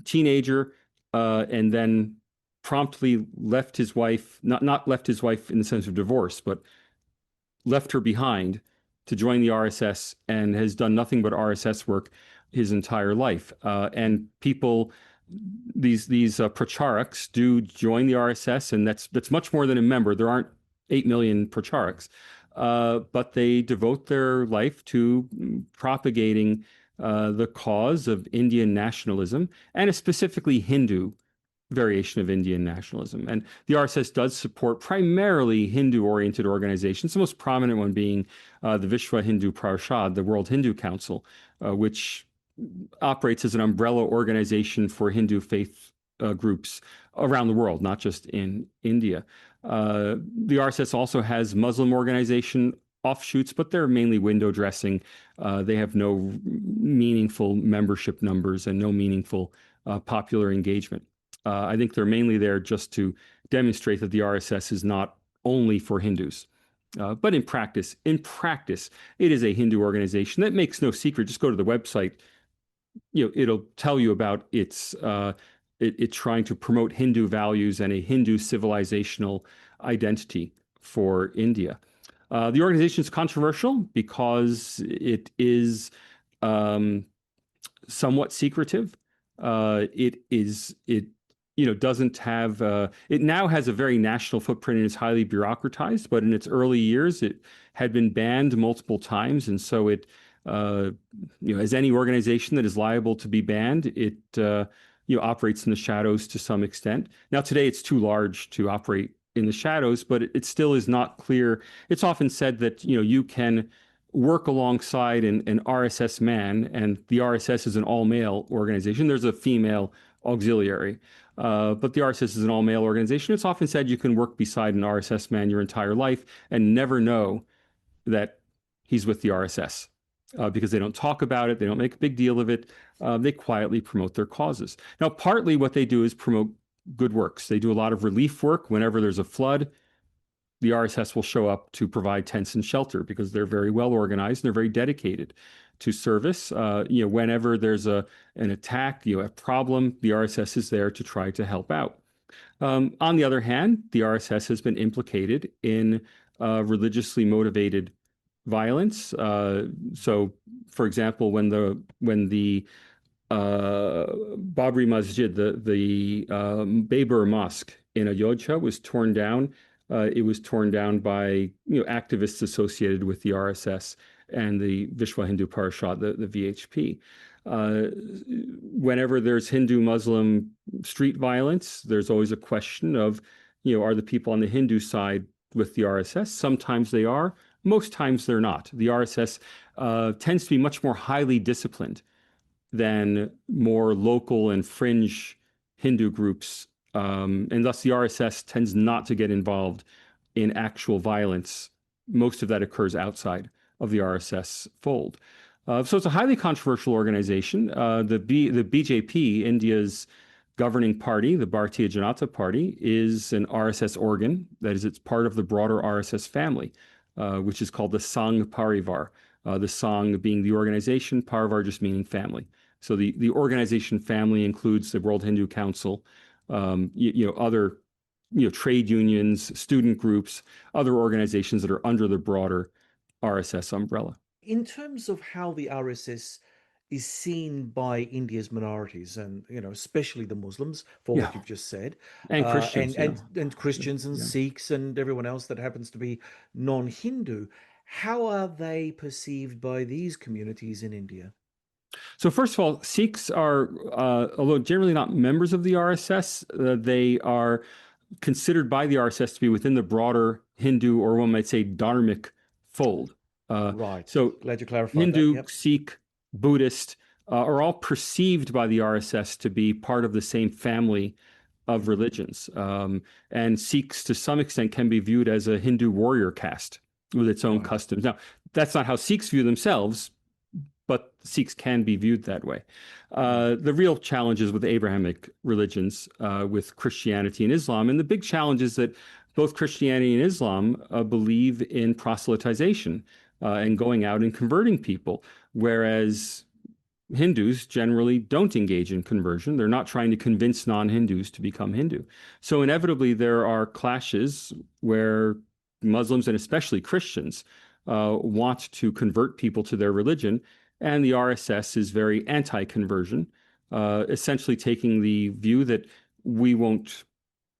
teenager and then promptly left his wife, not left his wife in the sense of divorce, but left her behind to join the RSS and has done nothing but RSS work his entire life. And people, these pracharaks do join the RSS, and that's much more than a member. There aren't 8 million pracharaks, but they devote their life to propagating the cause of Indian nationalism and a specifically Hindu variation of Indian nationalism. And the RSS does support primarily Hindu-oriented organizations, the most prominent one being the Vishwa Hindu Parishad, the World Hindu Council, which operates as an umbrella organization for Hindu faith groups around the world, not just in India. The RSS also has Muslim organization offshoots, but they're mainly window dressing. They have no meaningful membership numbers and no meaningful popular engagement. I think they're mainly there just to demonstrate that the RSS is not only for Hindus. But in practice, it is a Hindu organization that makes no secret. Just go to the website. It'll tell you about its it trying to promote Hindu values and a Hindu civilizational identity for India. The organization is controversial because it is um, somewhat secretive. It doesn't have it now has a very national footprint and is highly bureaucratized, but in its early years it had been banned multiple times, and so it uh, as any organization that is liable to be banned, it operates in the shadows to some extent. Now today it's too large to operate in the shadows, but it still is not clear. It's often said that you can work alongside an RSS man, and the RSS is an all-male organization. There's a female auxiliary, but the RSS is an all-male organization. It's often said you can work beside an RSS man your entire life and never know that he's with the RSS because they don't talk about it, they don't make a big deal of it. They quietly promote their causes. Now, partly what they do is promote good works. They do a lot of relief work. Whenever there's a flood, the RSS will show up to provide tents and shelter because they're very well organized and they're very dedicated to service. Whenever there's an attack, a problem, the RSS is there to try to help out. On the other hand, the RSS has been implicated in religiously motivated violence. So, for example, when the Babri Masjid, the Babur Mosque in Ayodhya was torn down. It was torn down by activists associated with the RSS and the Vishwa Hindu Parishad, the VHP. Whenever there's Hindu-Muslim street violence, there's always a question of, are the people on the Hindu side with the RSS? Sometimes they are. Most times they're not. The RSS tends to be much more highly disciplined than more local and fringe Hindu groups. And thus the RSS tends not to get involved in actual violence. Most of that occurs outside of the RSS fold. So it's a highly controversial organization. The BJP, India's governing party, the Bharatiya Janata Party, is an RSS organ. That is, it's part of the broader RSS family, which is called the Sangh Parivar. The Sangh being the organization, Parivar just meaning family. So the organization family includes the World Hindu Council, other trade unions, student groups, other organizations that are under the broader RSS umbrella. In terms of how the RSS is seen by India's minorities, and especially the Muslims, for Yeah, what you've just said, and and Christians. and Christians and Yeah. Sikhs and everyone else that happens to be non-Hindu, how are they perceived by these communities in India? So first of all, Sikhs are, although generally not members of the RSS, they are considered by the RSS to be within the broader Hindu, or one might say dharmic fold. Right. So Glad you clarified that. Hindu, Yep. Sikh, Buddhist are all perceived by the RSS to be part of the same family of Mhm. religions. And Sikhs, to some extent, can be viewed as a Hindu warrior caste with its own Right. customs. Now, that's not how Sikhs view themselves, but Sikhs can be viewed that way. Mm. The real challenge is with Abrahamic religions, with Christianity and Islam. And the big challenge is that both Christianity and Islam believe in proselytization and going out and converting people, whereas Hindus generally don't engage in conversion. They're not trying to convince non-Hindus to become Hindu. So inevitably, there are clashes where Muslims and especially Christians want to convert people to their religion. And the RSS is very anti-conversion, essentially taking the view that we won't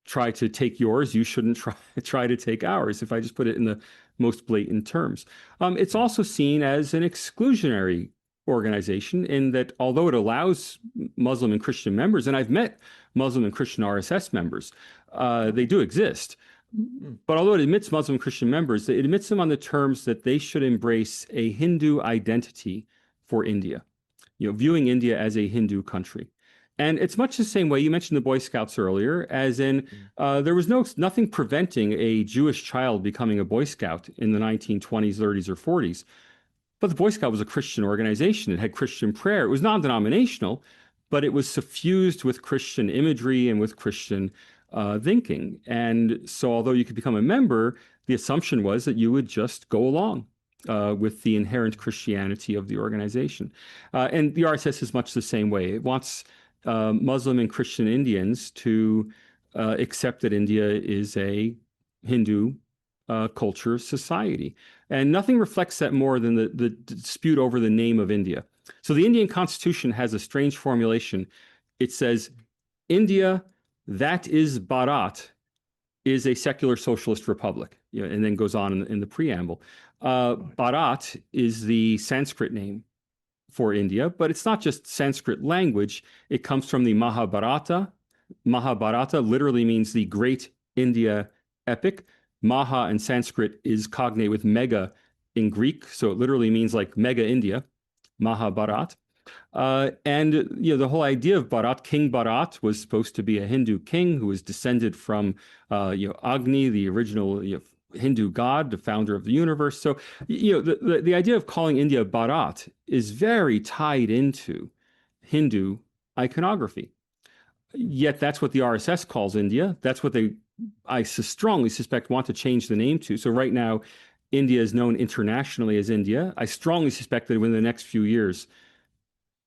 try to take yours, you shouldn't try to take ours, if I just put it in the most blatant terms. It's Mm. also seen as an exclusionary organization in that although it allows Muslim and Christian members, and I've met Muslim and Christian RSS members, they Okay. do exist. Mm. But although it admits Muslim and Christian members, it admits them on the terms that they should embrace a Hindu identity for India, viewing India as a Hindu country. And it's much the same way you mentioned the Boy Scouts earlier, as in Mm. there was nothing preventing a Jewish child becoming a Boy Scout in the 1920s, 30s, or 40s. But the Boy Scout was a Christian organization. It had Christian prayer. It was non-denominational, but it was suffused with Christian imagery and with Christian thinking. And so, although you could become a member, the assumption was that you would just go along with the inherent Christianity of the organization. And the RSS is much the same way. It wants Muslim and Christian Indians to accept that India is a Hindu culture society. And nothing reflects that more than the dispute over the name of India. So the Indian Constitution has a strange formulation. It says, India, that is Bharat, is a secular socialist republic, you know, and then goes on in the preamble. Right. Bharat is the Sanskrit name for India, but it's not just Sanskrit language. It comes from the Mahabharata. Mahabharata literally means the Great India Epic. Maha in Sanskrit is cognate with mega in Greek, so it literally means like mega India, Mahabharat. And you know the whole idea of Bharat, King Bharat, was supposed to be a Hindu king who was descended from Agni, the original Hindu god, the founder of the universe. So the idea of calling India Bharat is very tied into Hindu iconography. Yet that's what the RSS calls India. That's what I strongly suspect, want to change the name to. So right now, India is known internationally as India. I strongly suspect that within the next few years,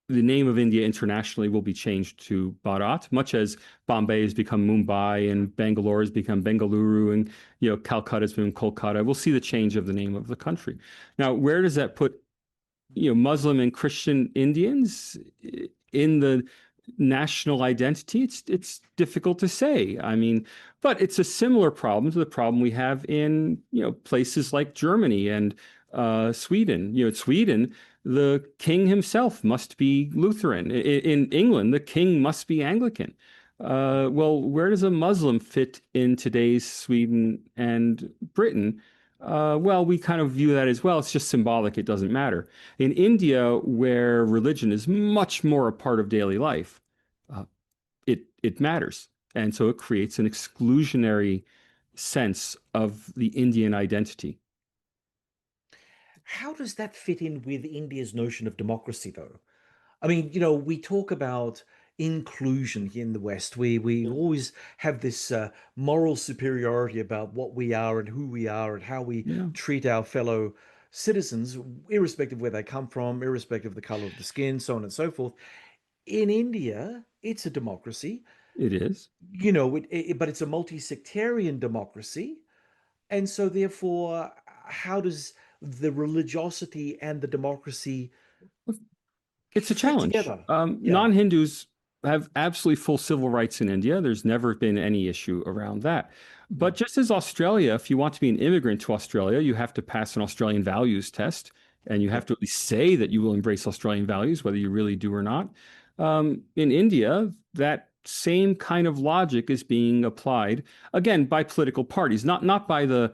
the name of India internationally will be changed to Bharat, much as Bombay has become Mumbai and Bangalore has become Bengaluru and Calcutta has been Kolkata. We'll see the change of the name of the country. Now, where does that put Muslim and Christian Indians in the national identity? It's difficult to say. I mean, but it's a similar problem to the problem we have in places like Germany and Sweden. Sweden, the king himself must be Lutheran. In England, the king must be Anglican. Well, where does a Muslim fit in today's Sweden and Britain? Well, we kind of view that as well. It's just symbolic. It doesn't matter. In India, where religion is much more a part of daily life, uh, it matters, and so it creates an exclusionary sense of the Indian identity. How does that fit in with India's notion of democracy, though? I mean, we talk about inclusion here in the West. We always have this moral superiority about what we are and who we are and how we Yeah, treat our fellow citizens, irrespective of where they come from, irrespective of the color of the skin, so on and so forth. In India, it's a democracy, it is. but it's a multi-sectarian democracy. And so, therefore, how does the religiosity and the democracy It's a fit challenge. together? Yeah. Non-Hindus have absolutely full civil rights in India. There's never been any issue around that. But Mm. just as Australia, if you want to be an immigrant to Australia, you have to pass an Australian values test, and you have Yep. to at least say that you will embrace Australian values, whether you really do or not. In India, that same kind of logic is being applied again by political parties, not by the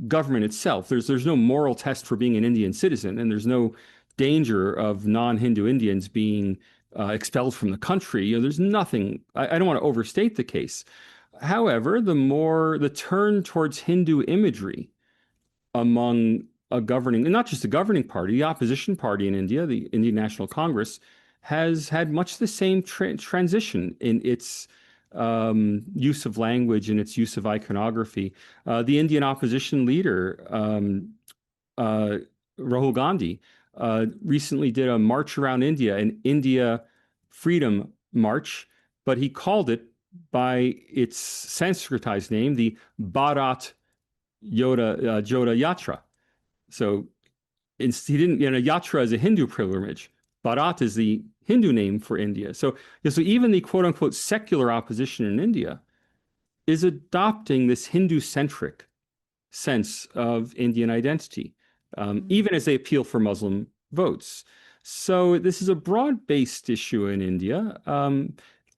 government itself. There's no moral test for being an Indian citizen, and there's no danger of non-Hindu Indians being expelled from the country. There's nothing. I don't want to overstate the case. However, the turn towards Hindu imagery among a governing, and not just the governing party, the opposition party in India, the Indian National Congress, has had much the same transition in its use of language and its use of iconography. The Indian opposition leader, uh, Rahul Gandhi, recently did a march around India, an India Freedom March, but he called it by its Sanskritized name, the Bharat Joda Yatra. So he didn't, Yatra is a Hindu pilgrimage. Bharat is the Hindu name for India. So even the quote unquote secular opposition in India is adopting this Hindu centric sense of Indian identity, even as they appeal for Muslim votes. So this is a broad-based issue in India.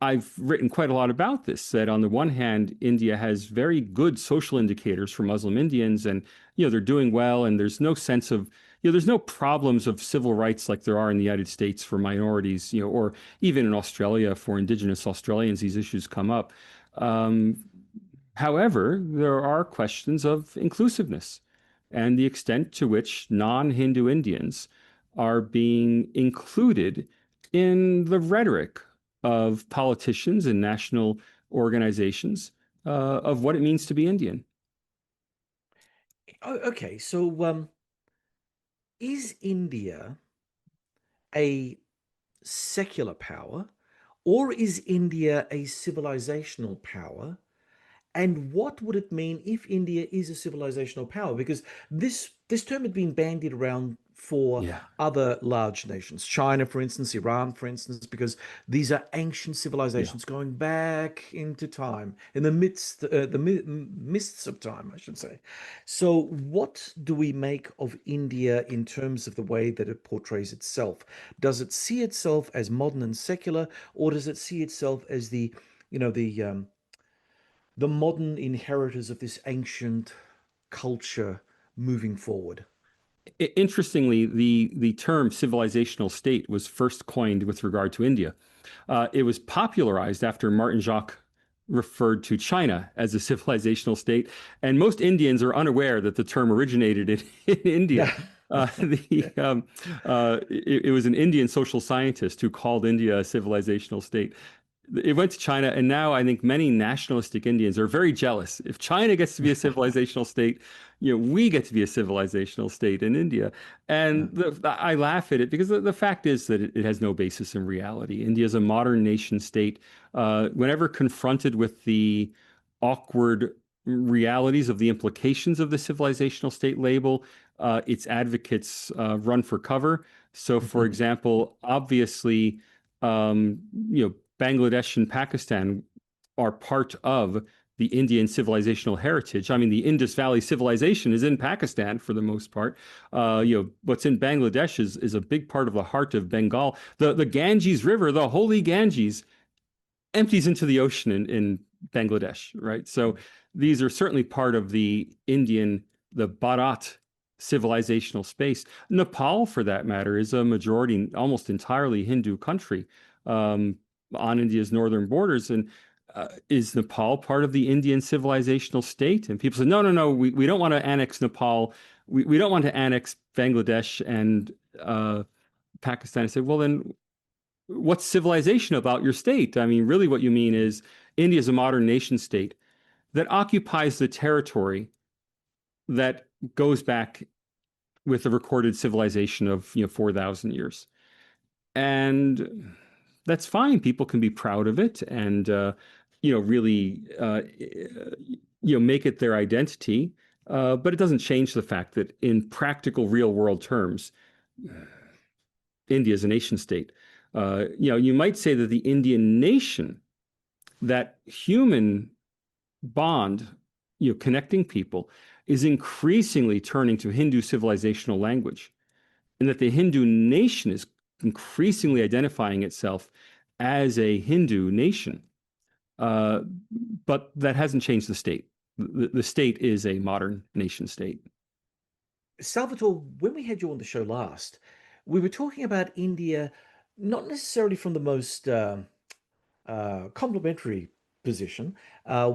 I've written quite a lot about this, that on the one hand, India has very good social indicators for Muslim Indians, and they're doing well, and there's no sense of there's no problems of civil rights like there are in the United States for minorities, or even in Australia for Indigenous Australians, these issues come up. Um, However, there are questions of inclusiveness and the extent to which non-Hindu Indians are being included in the rhetoric of politicians and national organizations of what it means to be Indian. Oh, okay. So, is India a secular power, Or is India a civilizational power? And what would it mean if India is a civilizational power? Because this term had been bandied around for Yeah. other large nations, China, for instance, Iran, for instance, because these are ancient Yeah. civilizations going back into time, in mists of time, I should say. So, what do we make of India in terms of the way that it portrays itself? Does it see itself as modern and secular, or does it see itself as you know, the modern inheritors of this ancient culture moving forward? Interestingly, the term civilizational state was first coined with regard to India. It was popularized after Martin Jacques referred to China as a civilizational state, and most Indians are unaware that the term originated in India. Yeah. It was an Indian social scientist who called India a civilizational state. It went to China, and now I think many nationalistic Indians are very jealous. If China gets to be a civilizational state, we get to be a civilizational state in India. And I laugh at it because the fact is that it has no basis in reality. India is a modern nation state. Whenever confronted with the awkward realities of the implications of the civilizational state label, its advocates run for cover. So, for example, obviously, um, you know, Bangladesh and Pakistan are part of the Indian civilizational heritage. I mean, the Indus Valley civilization is in Pakistan for the most part. What's in Bangladesh is a big part of the heart of Bengal. The Ganges River, the holy Ganges, empties into the ocean in Bangladesh, right? So these are certainly part of the Bharat civilizational space. Nepal, for that matter, is a majority, almost entirely Hindu country um, on India's northern borders. And is Nepal part of the Indian civilizational state? And people say, no, no, no, we don't want to annex Nepal. We don't want to annex Bangladesh and Pakistan. I said, well, then what's civilization about your state? I mean, really, what you mean is India is a modern nation state that occupies the territory that goes back with a recorded civilization of 4,000 years, and that's fine. People can be proud of it, and really, make it their identity. But it doesn't change the fact that in practical, real world terms, India is a nation state. You might say that the Indian nation, that human bond, connecting people, is increasingly turning to Hindu civilizational language, and that the Hindu nation is increasingly identifying itself as a Hindu nation. Uh, but that hasn't changed the state. The state is a modern nation state. Salvatore, when we had you on the show last, we were talking about India, not necessarily from the most complimentary position.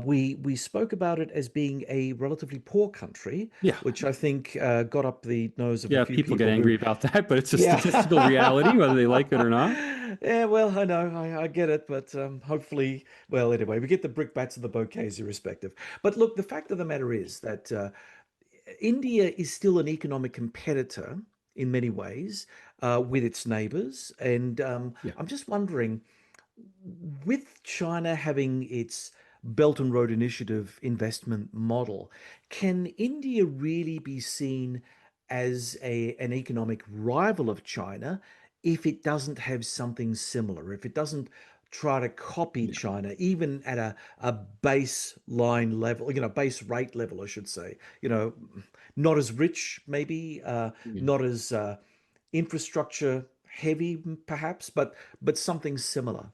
We spoke about it as being a relatively poor country, Yeah. which I think got up the nose of a Yeah, few people get people who, angry about that, but it's a yeah. statistical reality, whether they like it or not. Yeah, well, I know, I get it, but hopefully, well, anyway, we get the brickbats and the bouquets irrespective. But look, the fact of the matter is that India is still an economic competitor in many ways with its neighbors. And Yeah. I'm just wondering, with China having its Belt and Road Initiative investment model, can India really be seen as an economic rival of China if it doesn't have something similar, if it doesn't try to copy Yeah. China, even at a baseline level, base rate level, I should say, not as rich, maybe, Yeah. not as infrastructure heavy, perhaps, but something similar.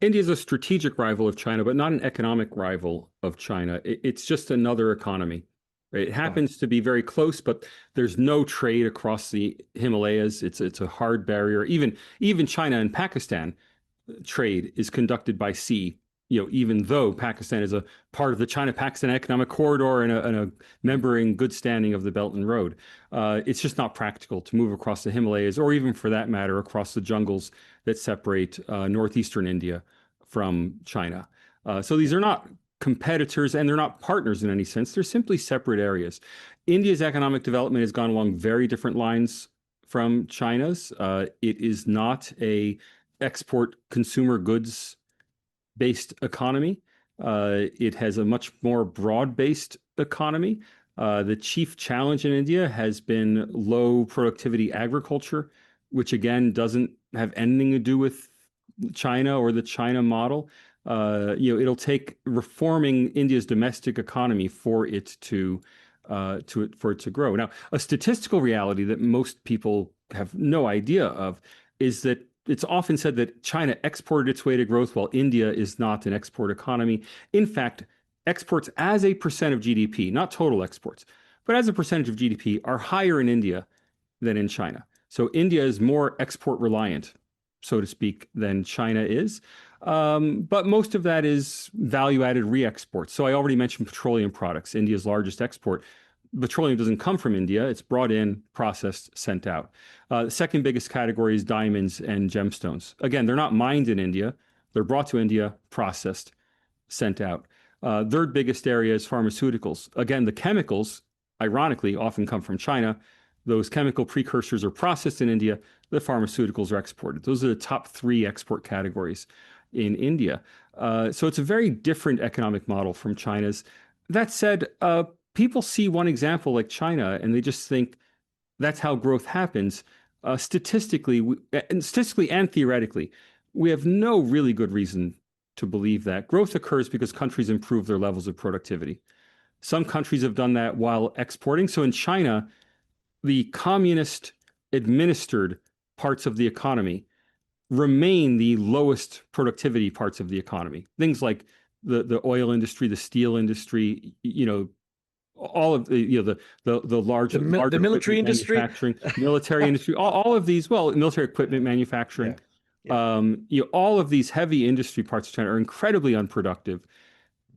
India is a strategic rival of China, but not an economic rival of China. It's just another economy. Right? It Right. happens to be very close, but there's no trade across the Himalayas. It's a hard barrier. Even China and Pakistan trade is conducted by sea. Even though Pakistan is a part of the China-Pakistan Economic Corridor and a member in good standing of the Belt and Road, it's just not practical to move across the Himalayas, or even for that matter, across the jungles that separate northeastern India from China. So these are not competitors and they're not partners in any sense. They're simply separate areas. India's economic development has gone along very different lines from China's. It is not a export consumer goods based economy. It has a much more broad-based economy. The chief challenge in India has been low productivity agriculture, which again doesn't have anything to do with China or the China model. It'll take reforming India's domestic economy for it to grow. Now, a statistical reality that most people have no idea of is that it's often said that China exported its way to growth while India is not an export economy. In fact, exports as a percent of GDP, not total exports, but as a percentage of GDP, are higher in India than in China. So India is more export reliant, so to speak, than China is. But most of that is value-added re-exports. So I already mentioned petroleum products, India's largest export. Petroleum doesn't come from India. It's brought in, processed, sent out. The second biggest category is diamonds and gemstones. Again, they're not mined in India. They're brought to India, processed, sent out. Third biggest area is pharmaceuticals. Again, the chemicals, ironically, often come from China. Those chemical precursors are processed in India. The pharmaceuticals are exported. Those are the top three export categories in India. So it's a very different economic model from China's. That said, people see one example like China and they just think that's how growth happens. Statistically and theoretically, we have no really good reason to believe that. Growth occurs because countries improve their levels of productivity. Some countries have done that while exporting. So in China, the communist administered parts of the economy remain the lowest productivity parts of the economy. Things like the oil industry, the steel industry, all of the larger the military industry, manufacturing, military industry, all of these, well, military equipment manufacturing, yeah, yeah. all of these heavy industry parts of China are incredibly unproductive.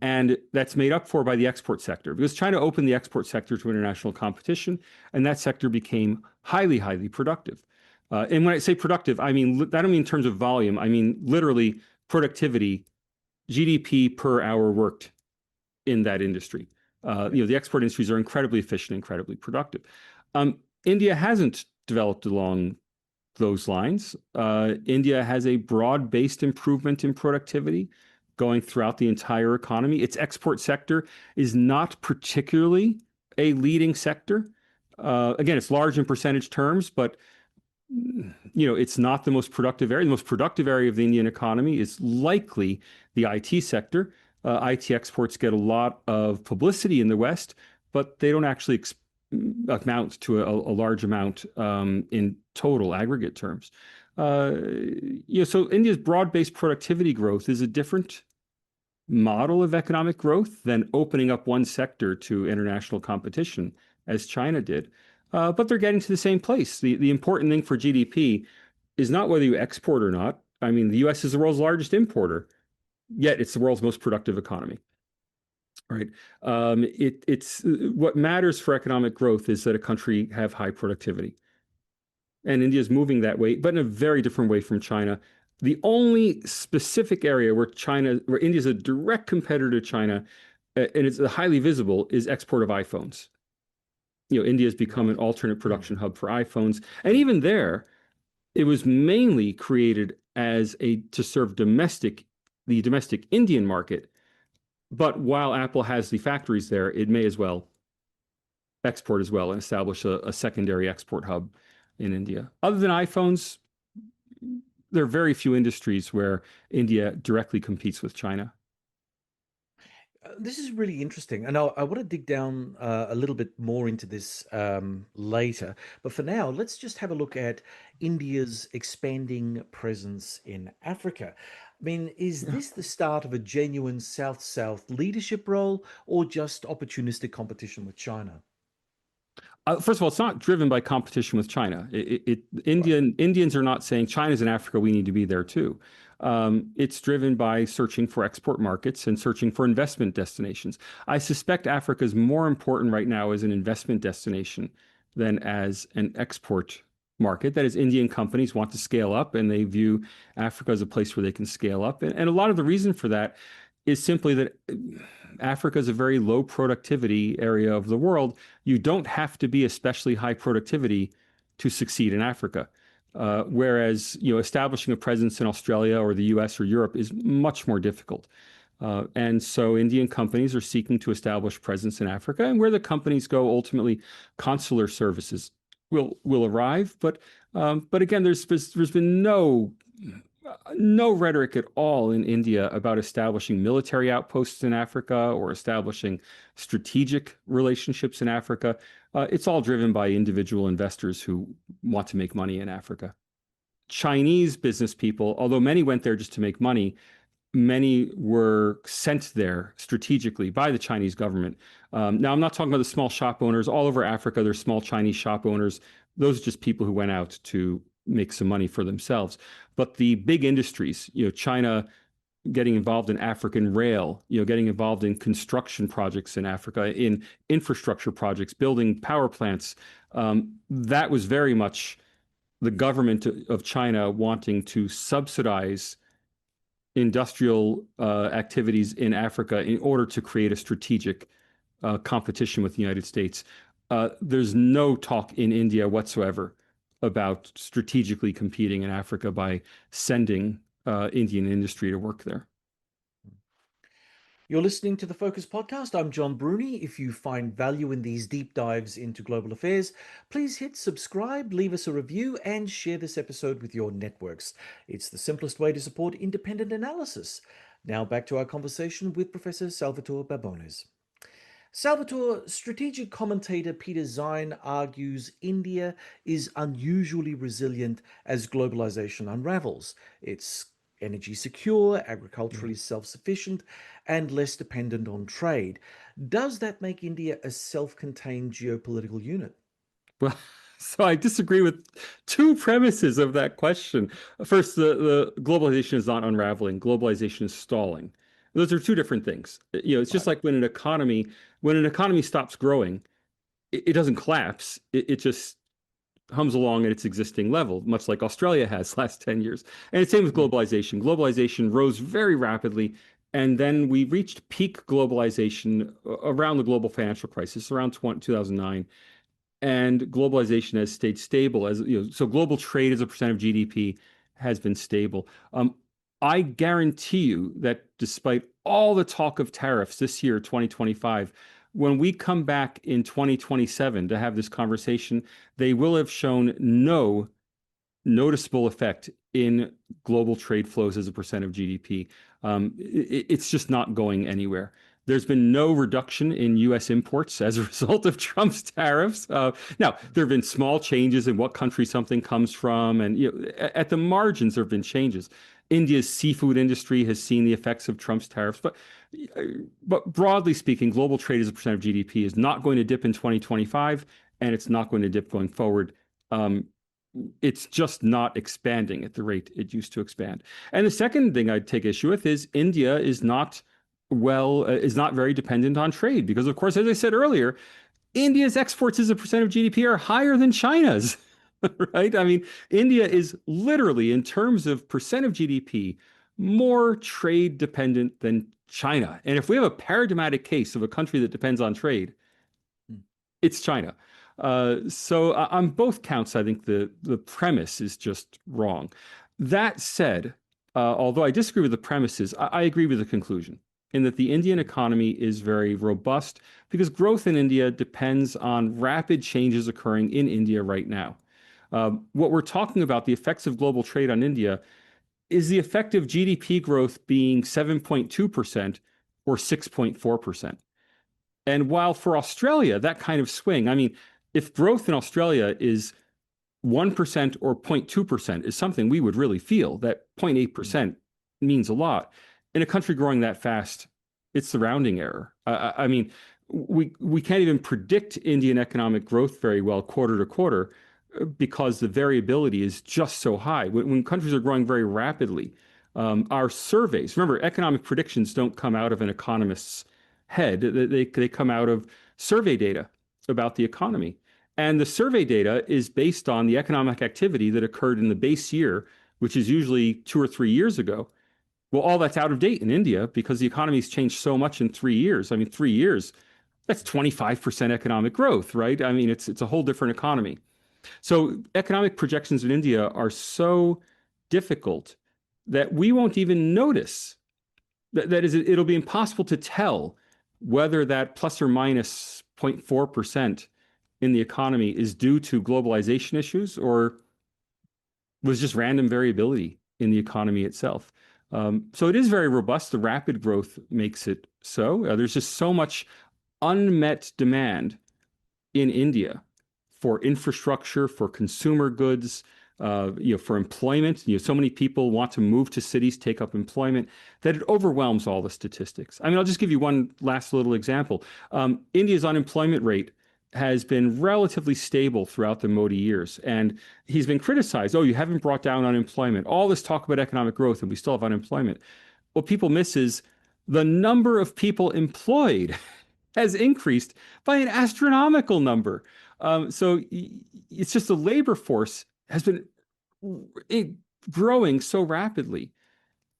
And that's made up for by the export sector because China opened the export sector to international competition, and that sector became highly, highly productive. And when I say productive, I mean, I don't mean in terms of volume. I mean, literally productivity, GDP per hour worked in that industry. The export industries are incredibly efficient, incredibly productive. India hasn't developed along those lines. India has a broad-based improvement in productivity going throughout the entire economy. Its export sector is not particularly a leading sector. Again, it's large in percentage terms, but it's not the most productive area. The most productive area of the Indian economy is likely the IT sector. IT exports get a lot of publicity in the West, but they don't actually amount to a large amount in total aggregate terms. So India's broad-based productivity growth is a different model of economic growth than opening up one sector to international competition, as China did. But they're getting to the same place. The important thing for GDP is not whether you export or not. I mean, the US is the world's largest importer, yet it's the world's most productive economy. Right. It's what matters for economic growth is that a country have high productivity. And India is moving that way, but in a very different way from China. The only specific area where India is a direct competitor to China, and it's highly visible, is export of iPhones. India has become an alternate production hub for iPhones. And even there, it was mainly created to serve the domestic Indian market. But while Apple has the factories there, it may as well export as well and establish a secondary export hub in India. Other than iPhones, there are very few industries where India directly competes with China. This is really interesting, and I want to dig down a little bit more into this later. But for now, let's just have a look at India's expanding presence in Africa. I mean, is this the start of a genuine South-South leadership role, or just opportunistic competition with China? First of all, it's not driven by competition with China. Right. Indians are not saying China's in Africa, we need to be there too. It's driven by searching for export markets and searching for investment destinations. I suspect Africa is more important right now as an investment destination than as an export market. That is, Indian companies want to scale up and they view Africa as a place where they can scale up. And a lot of the reason for that is simply that Africa is a very low productivity area of the world. You don't have to be especially high productivity to succeed in Africa. Whereas, establishing a presence in Australia or the US or Europe is much more difficult. And so Indian companies are seeking to establish presence in Africa, and where the companies go, ultimately, consular services will arrive. But again, there's been no rhetoric at all in India about establishing military outposts in Africa or establishing strategic relationships in Africa. It's all driven by individual investors who want to make money in Africa. Chinese business people, although many went there just to make money, many were sent there strategically by the Chinese government. Now, I'm not talking about the small shop owners. All over Africa, there's small Chinese shop owners. Those are just people who went out to make some money for themselves. But the big industries, China getting involved in African rail, getting involved in construction projects in Africa, in infrastructure projects, building power plants, that was very much the government of China wanting to subsidize industrial activities in Africa in order to create a strategic competition with the United States. There's no talk in India whatsoever about strategically competing in Africa by sending Indian industry to work there. You're listening to the Focus Podcast. I'm John Bruni. If you find value in these deep dives into global affairs, please hit subscribe, leave us a review, and share this episode with your networks. It's the simplest way to support independent analysis. Now back to our conversation with Professor Salvatore Babones. Salvatore, strategic commentator Peter Zine argues India is unusually resilient as globalization unravels. It's energy secure, agriculturally self-sufficient, and less dependent on trade. Does that make India a self-contained geopolitical unit? Well, so I disagree with two premises of that question. First, the globalization is not unraveling. Globalization is stalling. Those are two different things. It's just Right. like when an economy stops growing, it doesn't collapse. It just hums along at its existing level, much like Australia has last 10 years. And it's same with Mm. globalization. Globalization rose very rapidly, and then we reached peak globalization around the global financial crisis, around 2009. And globalization has stayed stable so global trade as a percent of GDP has been stable. I guarantee you that despite all the talk of tariffs this year, 2025, when we come back in 2027 to have this conversation, they will have shown no noticeable effect in global trade flows as a percent of GDP. It's just not going anywhere. There's been no reduction in U.S. imports as a result of Trump's tariffs. Now, there have been small changes in what country something comes from, and at the margins, there have been changes. India's seafood industry has seen the effects of Trump's tariffs, but broadly speaking, global trade as a percent of GDP is not going to dip in 2025, and it's not going to dip going forward. It's just not expanding at the rate it used to expand. And the second thing I'd take issue with is India is not very dependent on trade because, of course, as I said earlier, India's exports as a percent of GDP are higher than China's, right? I mean, India is literally, in terms of percent of GDP, more trade dependent than China. And if we have a paradigmatic case of a country that depends on trade, it's China. So on both counts, I think the premise is just wrong. That said, although I disagree with the premises, I agree with the conclusion in that the Indian economy is very robust because growth in India depends on rapid changes occurring in India right now. What we're talking about, the effects of global trade on India, is the effect of GDP growth being 7.2% or 6.4%. And while for Australia, that kind of swing, I mean, if growth in Australia is 1% or 0.2% is something we would really feel. That 0.8% means a lot. In a country growing that fast, it's the rounding error. I mean, we can't even predict Indian economic growth very well quarter to quarter because the variability is just so high. When countries are growing very rapidly, our surveys, remember, economic predictions don't come out of an economist's head. They come out of survey data about the economy. And the survey data is based on the economic activity that occurred in the base year, which is usually 2 or 3 years ago. Well, all that's out of date in India because the economy's changed so much in 3 years. I mean, 3 years, that's 25% economic growth, right? I mean, it's a whole different economy. So economic projections in India are so difficult that we won't even notice. That is, it'll be impossible to tell whether that plus or minus 0.4% in the economy is due to globalization issues or was just random variability in the economy itself. So it is very robust. The rapid growth makes it so. There's just so much unmet demand in India for infrastructure, for consumer goods, for employment. So many people want to move to cities, take up employment, that it overwhelms all the statistics. I mean, I'll just give you one last little example. India's unemployment rate has been relatively stable throughout the Modi years. And he's been criticized. Oh, you haven't brought down unemployment. All this talk about economic growth, and we still have unemployment. What people miss is the number of people employed has increased by an astronomical number. So it's just the labor force has been growing so rapidly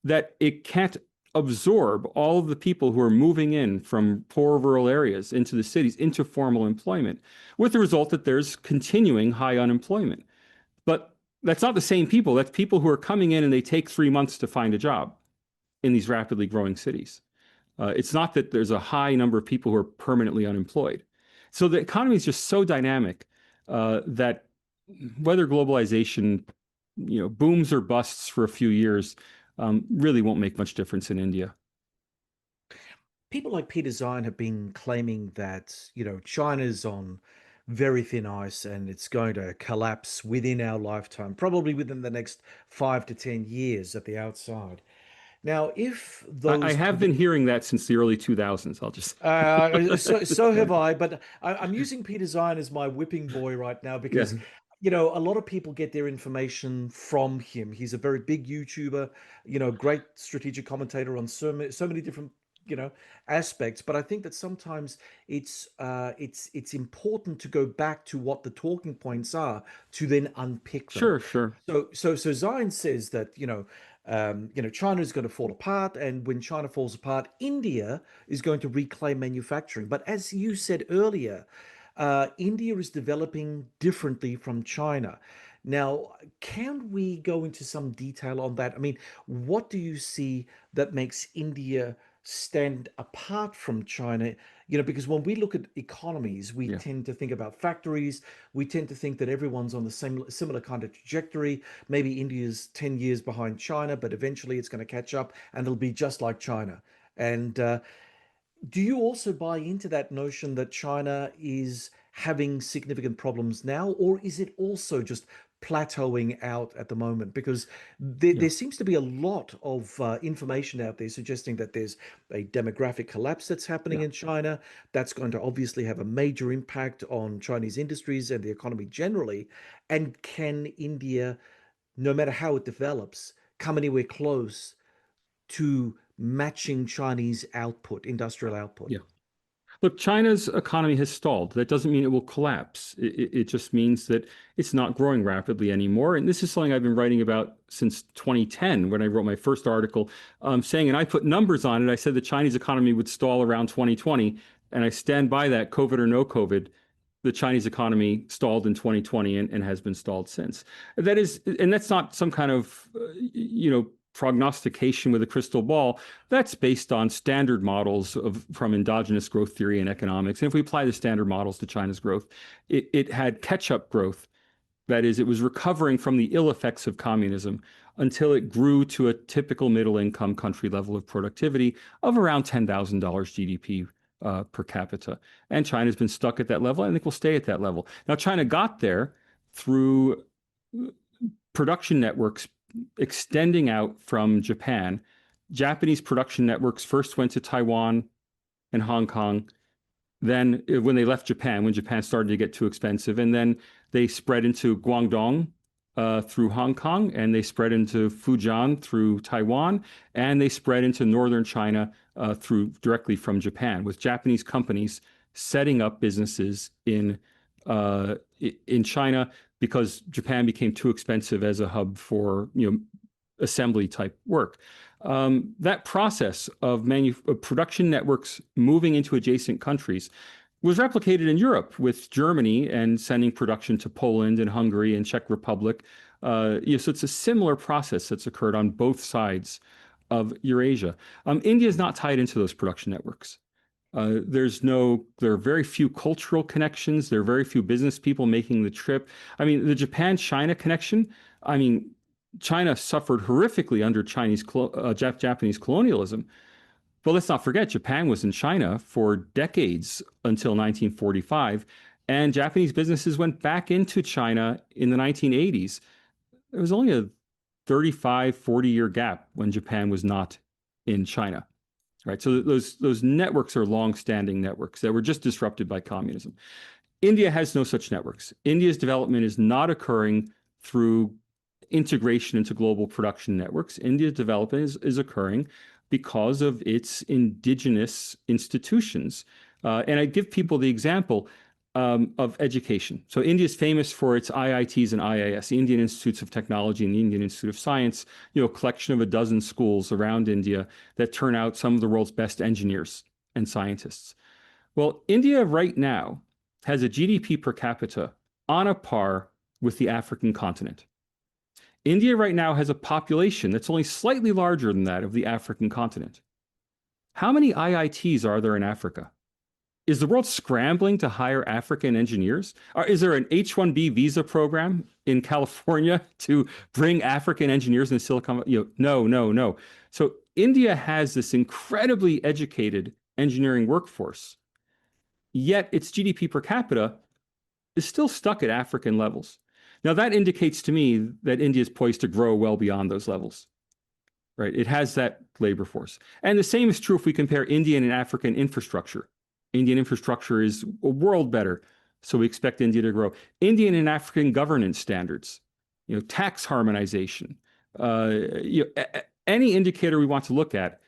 that it can't absorb all of the people who are moving in from poor rural areas into the cities, into formal employment, with the result that there's continuing high unemployment. But that's not the same people. That's people who are coming in and they take 3 months to find a job in these rapidly growing cities. It's not that there's a high number of people who are permanently unemployed. So the economy is just so dynamic that whether globalization, booms or busts for a few years, really won't make much difference in India. People like Peter Zeihan have been claiming that, China's on very thin ice and it's going to collapse within our lifetime, probably within the next 5 to 10 years at the outside. Now, if I those have been hearing that since the early 2000s. I'll just so have I, but I'm using Peter Zeihan as my whipping boy right now yeah, because, a lot of people get their information from him. He's a very big YouTuber, great strategic commentator on so many different, aspects. But I think that sometimes it's important to go back to what the talking points are to then unpick them. sure, sure. So Zion says that China is going to fall apart, and when China falls apart, India is going to reclaim manufacturing. But as you said earlier, India is developing differently from China. Now, can we go into some detail on that? I mean, what do you see that makes India stand apart from China? Because when we look at economies, we Yeah. tend to think about factories. We tend to think that everyone's on the same similar kind of trajectory. Maybe India's 10 years behind China, but eventually it's going to catch up and it'll be just like China. And do you also buy into that notion that China is having significant problems now, or is it also just plateauing out at the moment? Because Yeah. there seems to be a lot of information out there suggesting that there's a demographic collapse that's happening Yeah. in China. That's going to obviously have a major impact on Chinese industries and the economy generally. And can India, no matter how it develops, come anywhere close to matching Chinese output, industrial output? Yeah. Look, China's economy has stalled. That doesn't mean it will collapse. It just means that it's not growing rapidly anymore. And this is something I've been writing about since 2010 when I wrote my first article, saying, and I put numbers on it. I said the Chinese economy would stall around 2020. And I stand by that, COVID or no COVID. The Chinese economy stalled in 2020 and has been stalled since. That is, and that's not some kind of, prognostication with a crystal ball. That's based on standard models from endogenous growth theory and economics. And if we apply the standard models to China's growth, it had catch-up growth. That is, it was recovering from the ill effects of communism until it grew to a typical middle-income country level of productivity of around $10,000 GDP per capita. And China's been stuck at that level. I think will stay at that level. Now, China got there through production networks extending out from Japan. Japanese production networks first went to Taiwan and Hong Kong. Then, when they left Japan, when Japan started to get too expensive, and then they spread into Guangdong through Hong Kong, and they spread into Fujian through Taiwan, and they spread into northern China through directly from Japan, with Japanese companies setting up businesses in China because Japan became too expensive as a hub for assembly type work. That process of production networks moving into adjacent countries was replicated in Europe with Germany and sending production to Poland and Hungary and Czech Republic. So it's a similar process that's occurred on both sides of Eurasia. India is not tied into those production networks. There are very few cultural connections. There are very few business people making the trip. I mean, the Japan-China connection, I mean, China suffered horrifically under Japanese colonialism. But let's not forget, Japan was in China for decades until 1945, and Japanese businesses went back into China in the 1980s. There was only a 35, 40-year gap when Japan was not in China. Right. So those networks are long-standing networks that were just disrupted by communism. India has no such networks. India's development is not occurring through integration into global production networks. India's development is occurring because of its indigenous institutions. And I give people the example of education. So India is famous for its IITs and IIS, the Indian Institutes of Technology and the Indian Institute of Science, a collection of a dozen schools around India that turn out some of the world's best engineers and scientists. Well, India right now has a GDP per capita on a par with the African continent. India right now has a population that's only slightly larger than that of the African continent. How many IITs are there in Africa? Is the world scrambling to hire African engineers? Or is there an H-1B visa program in California to bring African engineers in Silicon Valley? No. So India has this incredibly educated engineering workforce, yet its GDP per capita is still stuck at African levels. Now, that indicates to me that India is poised to grow well beyond those levels. Right? It has that labor force. And the same is true if we compare Indian and African infrastructure. Indian infrastructure is a world better, so we expect India to grow. Indian and African governance standards, tax harmonization, any indicator we want to look at,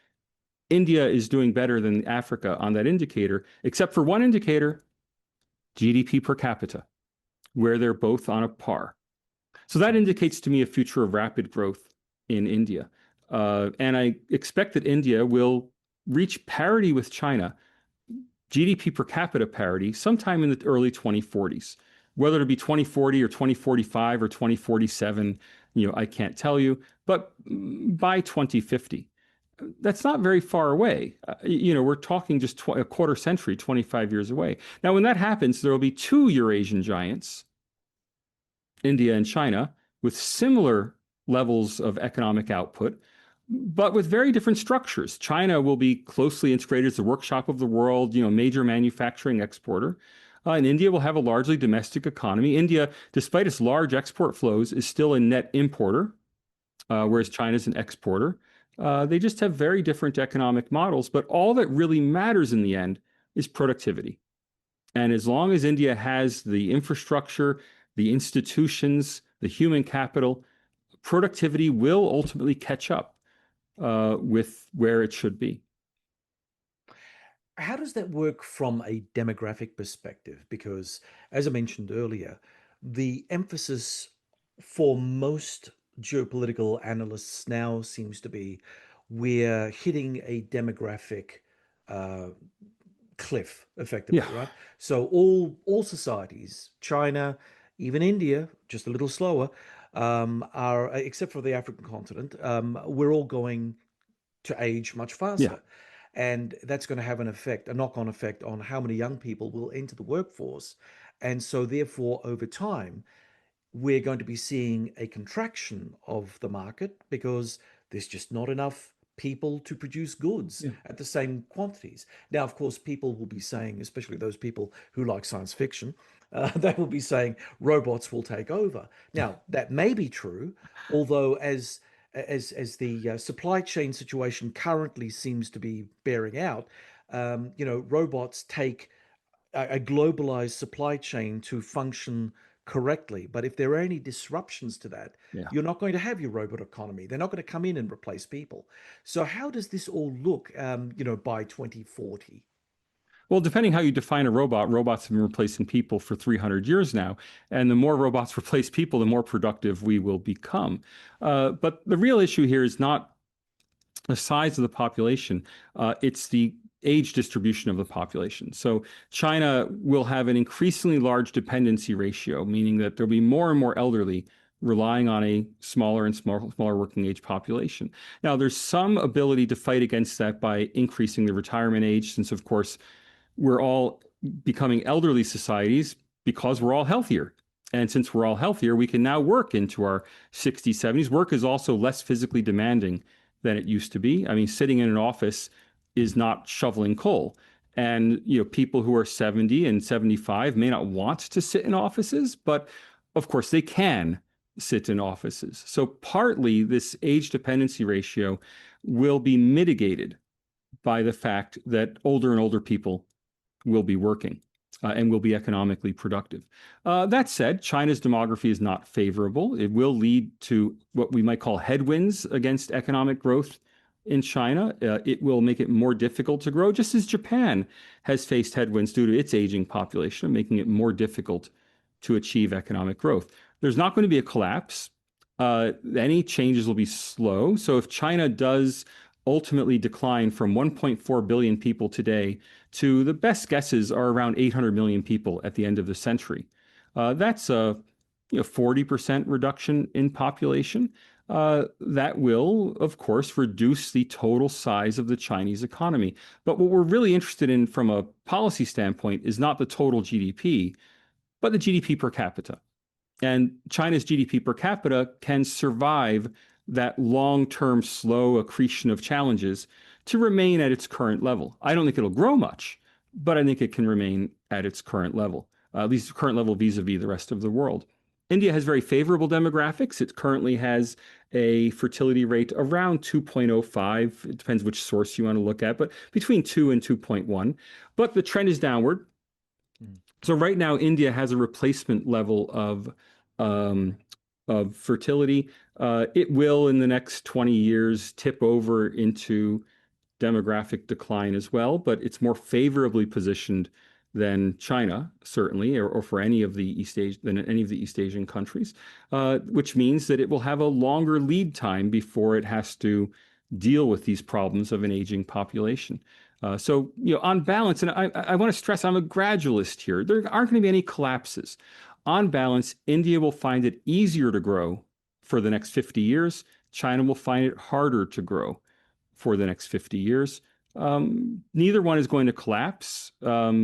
India is doing better than Africa on that indicator, except for one indicator, GDP per capita, where they're both on a par. So that indicates to me a future of rapid growth in India. And I expect that India will reach parity with China, GDP per capita parity, sometime in the early 2040s. Whether it be 2040 or 2045 or 2047, I can't tell you, but by 2050. That's not very far away. We're talking just a quarter century, 25 years away. Now, when that happens, there will be two Eurasian giants, India and China, with similar levels of economic output, but with very different structures. China will be closely integrated as the workshop of the world, major manufacturing exporter. And India will have a largely domestic economy. India, despite its large export flows, is still a net importer, whereas China is an exporter. They just have very different economic models, but all that really matters in the end is productivity. And as long as India has the infrastructure, the institutions, the human capital, productivity will ultimately catch up with where it should be. How does that work from a demographic perspective? Because, as I mentioned earlier, the emphasis for most geopolitical analysts now seems to be we're hitting a demographic uh, cliff, effectively, Yeah, right? So all societies, China, even India, just a little slower, are except for the African continent, we're all going to age much yeah, faster. And that's going to have an effect, a knock on effect on how many young people will enter the workforce. And so, therefore, over time, we're going to be seeing a contraction of the market because there's just not enough people to produce goods yeah, at the same quantities. Now, of course, people will be saying, especially those people who like science fiction, they will be saying robots will take over. Now, that may be true, although as the supply chain situation currently seems to be bearing out, robots take a globalized supply chain to function correctly. But if there are any disruptions to that, yeah. you're not going to have your robot economy. They're not going to come in and replace people. So how does this all look, by 2040? Well, depending how you define a robot, robots have been replacing people for 300 years now. And the more robots replace people, the more productive we will become. But the real issue here is not the size of the population. It's the age distribution of the population. So China will have an increasingly large dependency ratio, meaning that there'll be more and more elderly relying on a smaller and smaller working age population. Now, there's some ability to fight against that by increasing the retirement age, since, of course, we're all becoming elderly societies because we're all healthier. And since we're all healthier, we can now work into our 60s, 70s. Work is also less physically demanding than it used to be. I mean, sitting in an office is not shoveling coal. And people who are 70 and 75 may not want to sit in offices, but of course they can sit in offices. So partly this age dependency ratio will be mitigated by the fact that older and older people will be working and will be economically productive. That said, China's demography is not favorable. It will lead to what we might call headwinds against economic growth in China. It will make it more difficult to grow, just as Japan has faced headwinds due to its aging population, making it more difficult to achieve economic growth. There's not going to be a collapse. Any changes will be slow. So if China does ultimately decline from 1.4 billion people today to the best guesses are around 800 million people at the end of the century. That's a 40% reduction in population. That will, of course, reduce the total size of the Chinese economy. But what we're really interested in from a policy standpoint is not the total GDP, but the GDP per capita. And China's GDP per capita can survive that long-term slow accretion of challenges to remain at its current level. I don't think it'll grow much, but I think it can remain at its current level, at least current level vis-a-vis the rest of the world. India has very favorable demographics. It currently has a fertility rate around 2.05. It depends which source you want to look at, but between 2 and 2.1. But the trend is downward. So right now, India has a replacement level of fertility. It will, in the next 20 years, tip over into demographic decline as well, but it's more favorably positioned than China, certainly, or for any of the East Asian countries, which means that it will have a longer lead time before it has to deal with these problems of an aging population. So, on balance, and I want to stress I'm a gradualist here, there aren't going to be any collapses. On balance, India will find it easier to grow for the next 50 years. China will find it harder to grow for the next 50 years. Neither one is going to collapse, but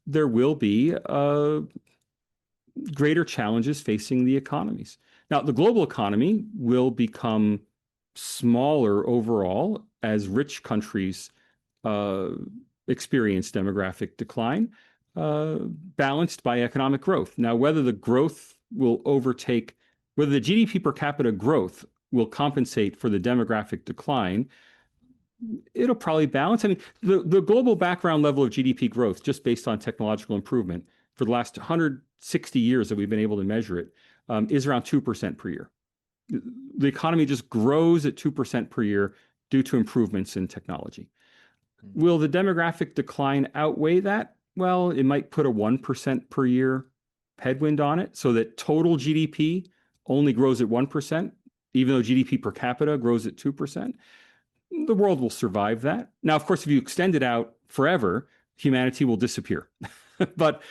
there will be greater challenges facing the economies. Now, the global economy will become smaller overall as rich countries experience demographic decline, balanced by economic growth. Now, whether the GDP per capita growth will compensate for the demographic decline, it'll probably balance. I mean, the global background level of GDP growth, just based on technological improvement for the last 160 years that we've been able to measure it, is around 2% per year. The economy just grows at 2% per year due to improvements in technology. Will the demographic decline outweigh that? Well, it might put a 1% per year headwind on it, so that total GDP only grows at 1%, even though GDP per capita grows at 2%. The world will survive that. Now, of course, if you extend it out forever, humanity will disappear. But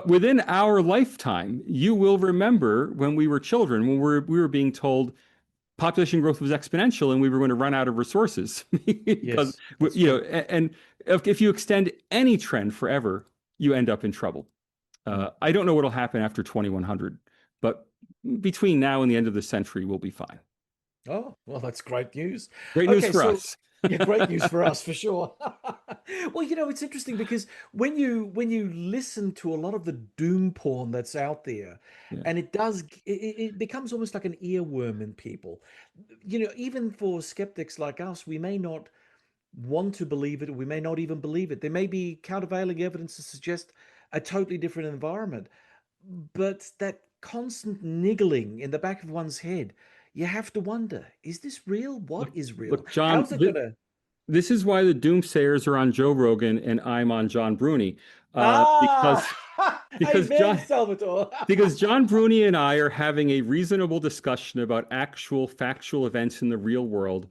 within our lifetime, you will remember when we were children, when we were being told population growth was exponential and we were going to run out of resources. Because and if you extend any trend forever, you end up in trouble. I don't know what will happen after 2100, but between now and the end of the century, we'll be fine. Oh, well, that's great news. Great news for us. Yeah, great news for us for sure. Well, it's interesting because when you listen to a lot of the doom porn that's out there, Yeah. and it becomes almost like an earworm in people. Even for skeptics like us, we may not want to believe it, or we may not even believe it. There may be countervailing evidence to suggest a totally different environment, but that constant niggling in the back of one's head, you have to wonder, is this real? What is real? Look, John, How's it gonna? this is why the doomsayers are on Joe Rogan and I'm on John Bruni, Ah, because amen, Salvatore. John Bruni and I are having a reasonable discussion about actual factual events in the real world,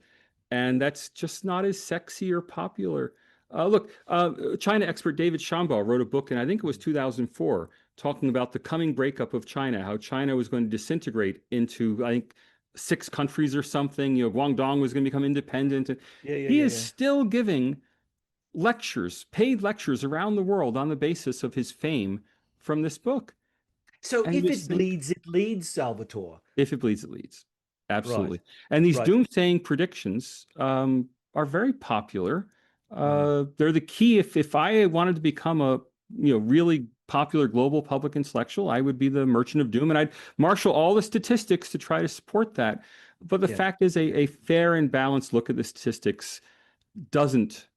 and that's just not as sexy or popular. Look, China expert David Shambaugh wrote a book, and I think it was 2004, talking about the coming breakup of China, how China was going to disintegrate into, I think, six countries or something. Guangdong was going to become independent. And Yeah, yeah, he yeah, is yeah. still giving lectures, paid lectures around the world on the basis of his fame from this book. So And you if just it think, bleeds, it leads, Salvatore. if it bleeds, it leads. Right, Absolutely. And these right. doomsaying predictions are very popular. Mm, They're the key. If I wanted to become a really popular global public intellectual, I would be the merchant of doom, and I'd marshal all the statistics to try to support that. But the yeah. fact is, a fair and balanced look at the statistics doesn't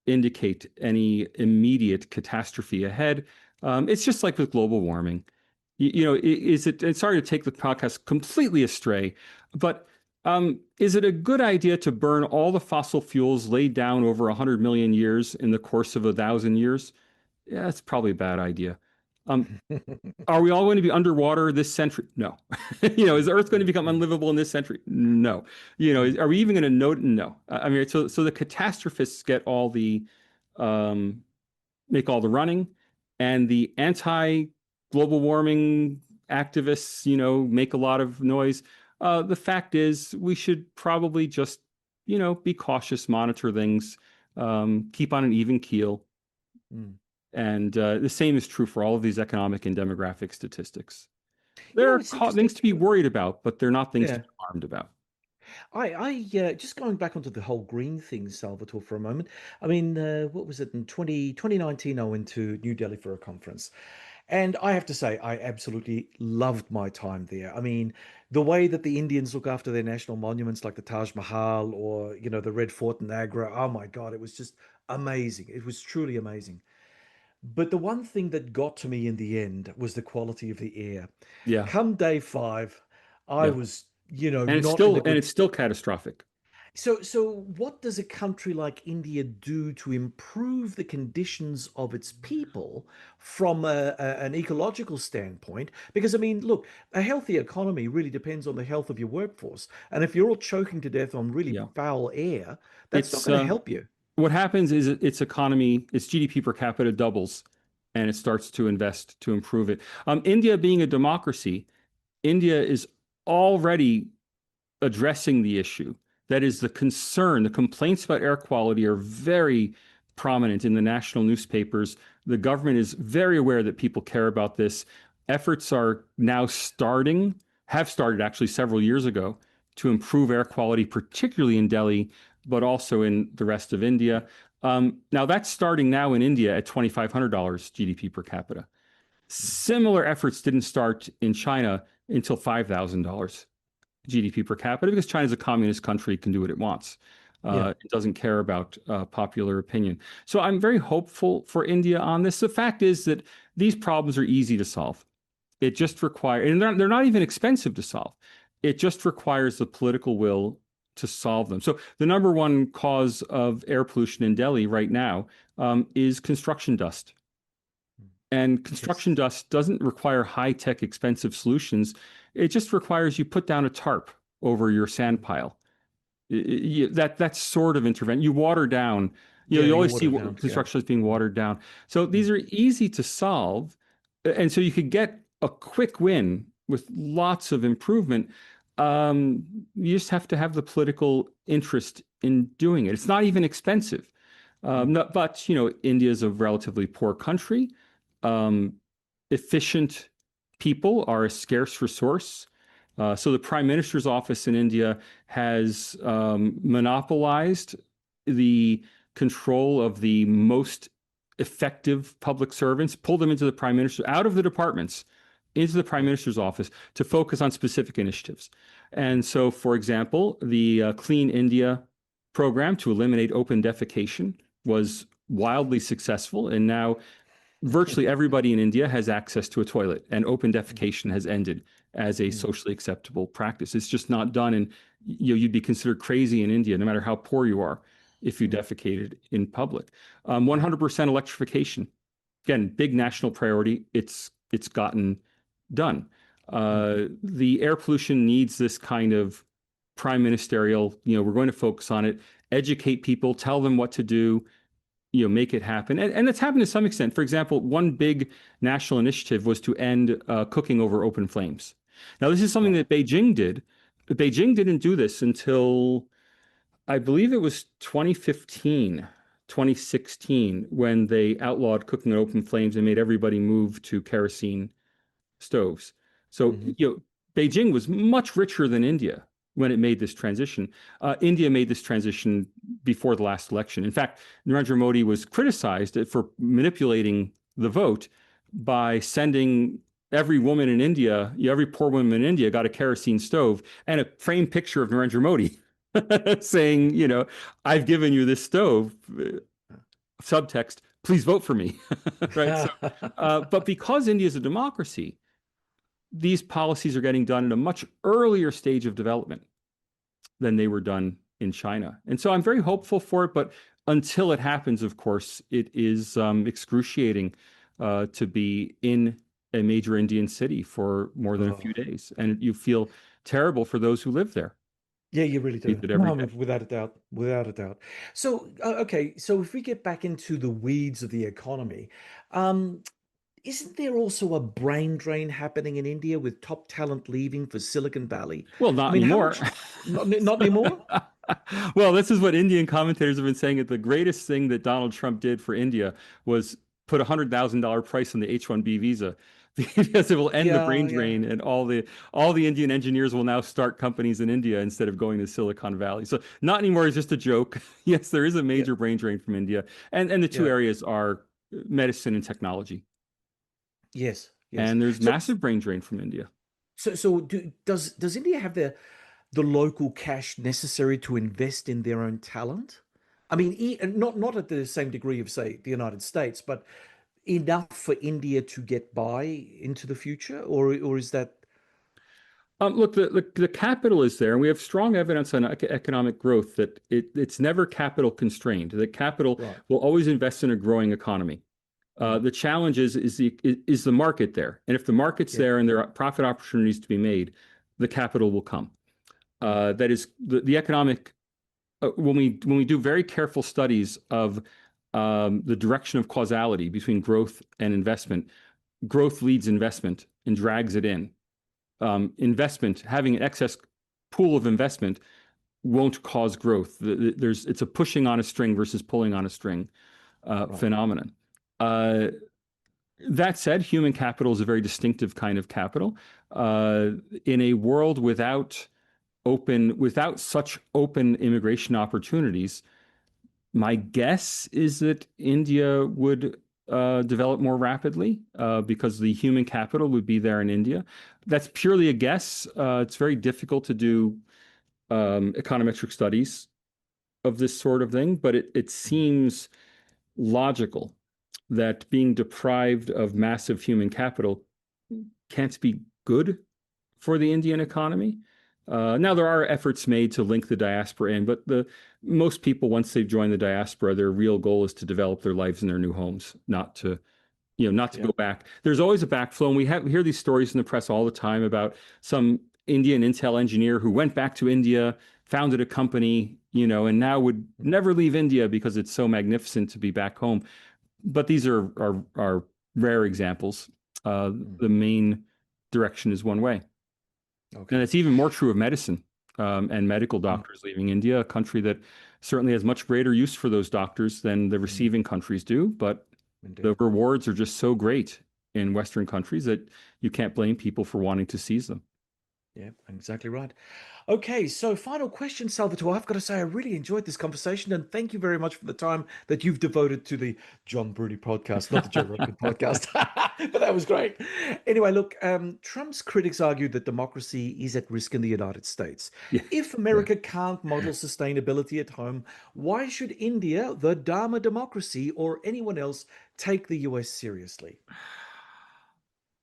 indicate any immediate catastrophe ahead. It's just like with global warming. Is it, and sorry to take the podcast completely astray, but is it a good idea to burn all the fossil fuels laid down over 100 million years in the course of 1,000 years? Yeah, it's probably a bad idea. Um, are we all going to be underwater this century? No. Is the Earth going to become Mm, unlivable in this century? No. mm, Are we even going to know? No. I mean, so the catastrophists get all the um, make all the running, and the anti-global warming activists, make a lot of noise. The fact is, we should probably just, be cautious, monitor things, keep on an even keel. mm. And the same is true for all of these economic and demographic statistics. There are It's interesting. things to be worried about, but they're not things to Yeah. be alarmed about. Just going back onto the whole green thing, Salvatore, for a moment. I mean, what was it in 2019? I went to New Delhi for a conference. And I have to say, I absolutely loved my time there. I mean, the way that the Indians look after their national monuments, like the Taj Mahal or, the Red Fort in Agra, oh my God, it was just amazing. It was truly amazing. But the one thing that got to me in the end was the quality of the air. Yeah, Come day five, I yeah, was, and it's not in still a and good. it's still catastrophic. So what does a country like India do to improve the conditions of its people from an ecological standpoint? Because, I mean, look, a healthy economy really depends on the health of your workforce. And if you're all choking to death on really Yeah, foul air, that's not it's going to help you. what happens is its economy, its GDP per capita doubles, and it starts to invest to improve it. India being a democracy, India is already addressing the issue. That is the concern. The complaints about air quality are very prominent in the national newspapers. The government is very aware that people care about this. Efforts are now starting, have started actually several years ago, to improve air quality, particularly in Delhi, but also in the rest of India. Now, that's starting now in India at $2,500 GDP per capita. Similar efforts didn't start in China until $5,000 GDP per capita because China's a communist country, it can do what it wants. Yeah. It doesn't care about popular opinion. So I'm very hopeful for India on this. The fact is that these problems are easy to solve. It just requires, and they're not even expensive to solve. It just requires the political will to solve them. So the number one cause of air pollution in Delhi right now is construction dust. And construction Yes. dust doesn't require high-tech, expensive solutions. It just requires you put down a tarp over your sand pile. That's sort of intervention. You water down. Yeah, You you always see water it down. Yeah. construction is being watered down. So Mm, these are easy to solve, and so you could get a quick win with lots of improvement. You just have to have the political interest in doing it. It's not even expensive. mm, But India is a relatively poor country. Um, Efficient people are a scarce resource. So the Prime Minister's office in India has monopolized the control of the most effective public servants, pulled them into the Prime Minister, out of the departments, into the Prime yeah. Minister's office to focus on specific initiatives. And so, for example, the Clean India program to eliminate open defecation was wildly successful. And now virtually everybody in India has access to a toilet, and open Mm, defecation has ended as a mm, socially acceptable practice. It's just not done, and you'd be considered crazy in India, no matter how poor you are, if you mm, defecated in public. yeah. 100% electrification, again, big national priority. It's gotten done. Mm, The air pollution needs this kind of prime ministerial, we're going to focus on it, educate people, tell them what to do, make it happen. And that's happened to some extent. For example, one big national initiative was to end cooking over open flames. Now, this is something Right. that Beijing did. But Beijing didn't do this until I believe it was 2015, 2016, when they outlawed cooking on open flames and made everybody move to kerosene stoves. So, Hmm. Beijing was much richer than India when it made this transition. India made this transition before the last election. In fact, Narendra Modi was criticized for manipulating the vote by sending every woman in India, every poor woman in India got a kerosene stove and a framed picture of Narendra Modi saying, I've given you this stove. Subtext, please vote for me. Right. So, but because India is a democracy, these policies are getting done at a much earlier stage of development than they were done in China. And so I'm very hopeful for it. But until it happens, of course, it is excruciating to be in a major Indian city for more than a few Oh. days. And you feel terrible for those who live there. Yeah, you really Read do. it No, every I day. mean, without a doubt, without a doubt. So, okay, so if we get back into the weeds of the economy, um, isn't there also a brain drain happening in India with top talent leaving for Silicon Valley? Well, I not mean, how anymore. much? Not anymore? Well, this is what Indian commentators have been saying that the greatest thing that Donald Trump did for India was put $100,000 price on the H-1B visa because it will end the brain Yeah, yeah, drain and all the Indian engineers will now start companies in India instead of going to Silicon Valley. So not anymore is just a joke. Yes, there is a yeah, major brain drain from India. And the two yeah. areas are medicine and technology. Yes, yes. And there's So, massive brain drain from India. does India have the local cash necessary to invest in their own talent? I mean, not at the same degree of, say, the United States, but enough for India to get by into the future, or is that Look, the capital is there, and we have strong evidence on economic growth that it's never capital constrained. The capital right? will always invest in a growing economy. Mm, The challenge is the market there, and if the market's yeah. there and there are profit opportunities to be made, the capital will come. Mm, That is the economic. When we do very careful studies of the direction of causality between growth and investment, growth leads investment and drags it in. Investment, having an excess pool of investment won't cause growth. It's a pushing on a string versus pulling on a string right. phenomenon. Uh, that said, human capital is a very distinctive kind of capital. Uh, in a world without such open immigration opportunities, my guess is that India would develop more rapidly because the human capital would be there in India. That's purely a guess. It's very difficult to do econometric studies of this sort of thing, but it Mhm. seems logical that being deprived of massive human capital can't be good for the Indian economy. Now there are efforts made to link the diaspora in, but the most people once they've joined the diaspora, their real goal is to develop their lives in their new homes, not to Yeah. go back. There's always a backflow, and we hear these stories in the press all the time about some Indian Intel engineer who went back to India, founded a company, and now would Mhm. never leave India because it's so magnificent to be back home. But these are rare examples. Mm. The main direction is one way. And Okay. it's even more true of medicine and medical Mm. doctors leaving India, a country that certainly has much greater use for those doctors than the Mm. receiving countries do. But the Indeed. rewards are just so great in Western countries that you can't blame people for wanting to seize them. Yeah, exactly right. Okay, so final question, Salvatore. I've got to say, I really enjoyed this conversation, and thank you very much for the time that you've devoted to the John Bruni podcast, not the Joe Rogan podcast. But that was great. Anyway, look, Trump's critics argue that democracy is at risk in the United States. Yeah. If Yeah. America can't model sustainability at home, why should India, the Dharma Democracy, or anyone else take the US seriously?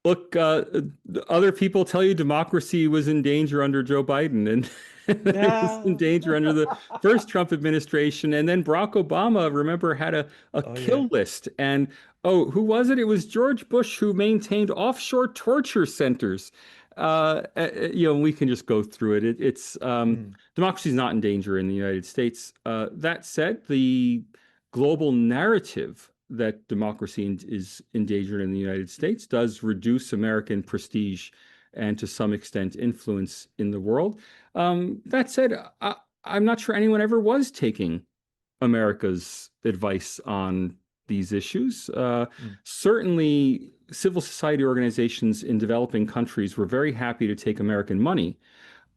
Look, other people tell you democracy was in danger under Joe Biden, and it was in Yeah. danger under the first Trump administration. And then Barack Obama, remember, had a Oh, yeah. kill list. And oh, who was it? It was George Bush who maintained offshore torture centers. We can just go through it. It's Mm, democracy is not in danger in the United States. That said, the global narrative that democracy is endangered in the United States does reduce American prestige and to some extent influence in the world. That said, I'm not sure anyone ever was taking America's advice on these issues. mm. Certainly, civil society organizations in developing countries were very happy to take American money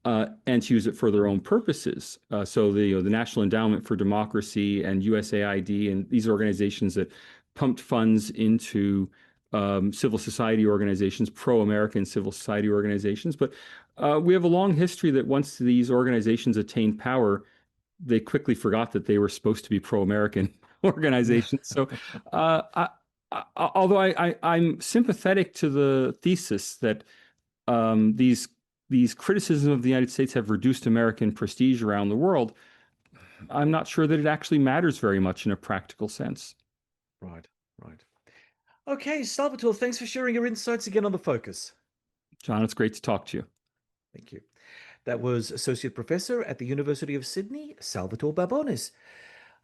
and to use it for their own purposes. So the National Endowment for Democracy and USAID and these organizations that pumped funds into civil society organizations, pro-American civil society organizations. But we have a long history that once these organizations attained power, they quickly forgot that they were supposed to be pro-American organizations. So, although I'm sympathetic to the thesis that these criticisms of the United States have reduced American prestige around the world, I'm not sure that it actually matters very much in a practical sense. Right, right. Okay, Salvatore, thanks for sharing your insights again on the focus. John, it's great to talk to you. Thank you. That was Associate Professor at the University of Sydney, Salvatore Babones.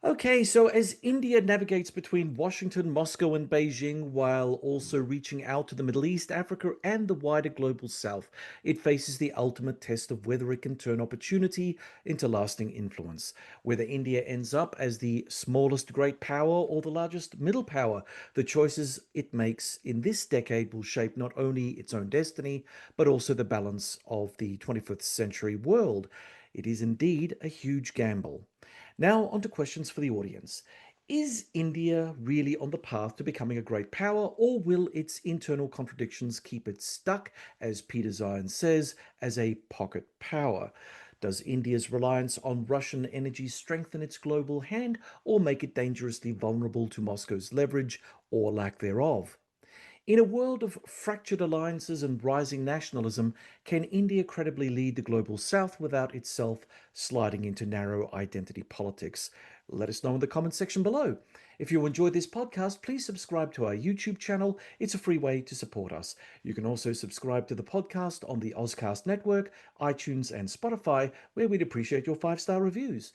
Okay, so as India navigates between Washington, Moscow, and Beijing while also reaching out to the Middle East, Africa, and the wider global south, it faces the ultimate test of whether it can turn opportunity into lasting influence. Whether India ends up as the smallest great power or the largest middle power, the choices it makes in this decade will shape not only its own destiny, but also the balance of the 21st century world. It is indeed a huge gamble. Now, on to questions for the audience. Is India really on the path to becoming a great power, or will its internal contradictions keep it stuck, as Peter Zion says, as a pocket power? Does India's reliance on Russian energy strengthen its global hand, or make it dangerously vulnerable to Moscow's leverage or lack thereof? In a world of fractured alliances and rising nationalism, can India credibly lead the global south without itself sliding into narrow identity politics? Let us know in the comment section below. If you enjoyed this podcast, please subscribe to our YouTube channel. It's a free way to support us. You can also subscribe to the podcast on the Ozcast network, iTunes, and Spotify, where we'd appreciate your 5-star reviews.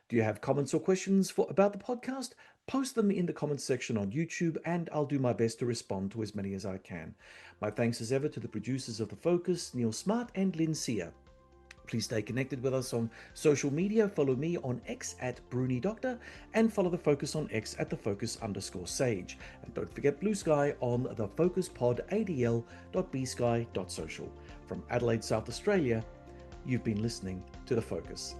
Do you have comments or questions about the podcast? Post them in the comments section on YouTube, and I'll do my best to respond to as many as I can. My thanks as ever to the producers of The Focus, Neil Smart and Lynn Sear. Please stay connected with us on social media. Follow me on X at Bruni Doctor and follow The Focus on X at @thefocus_sage. And don't forget Blue Sky on thefocuspodadl.bsky.social. From Adelaide, South Australia, you've been listening to The Focus.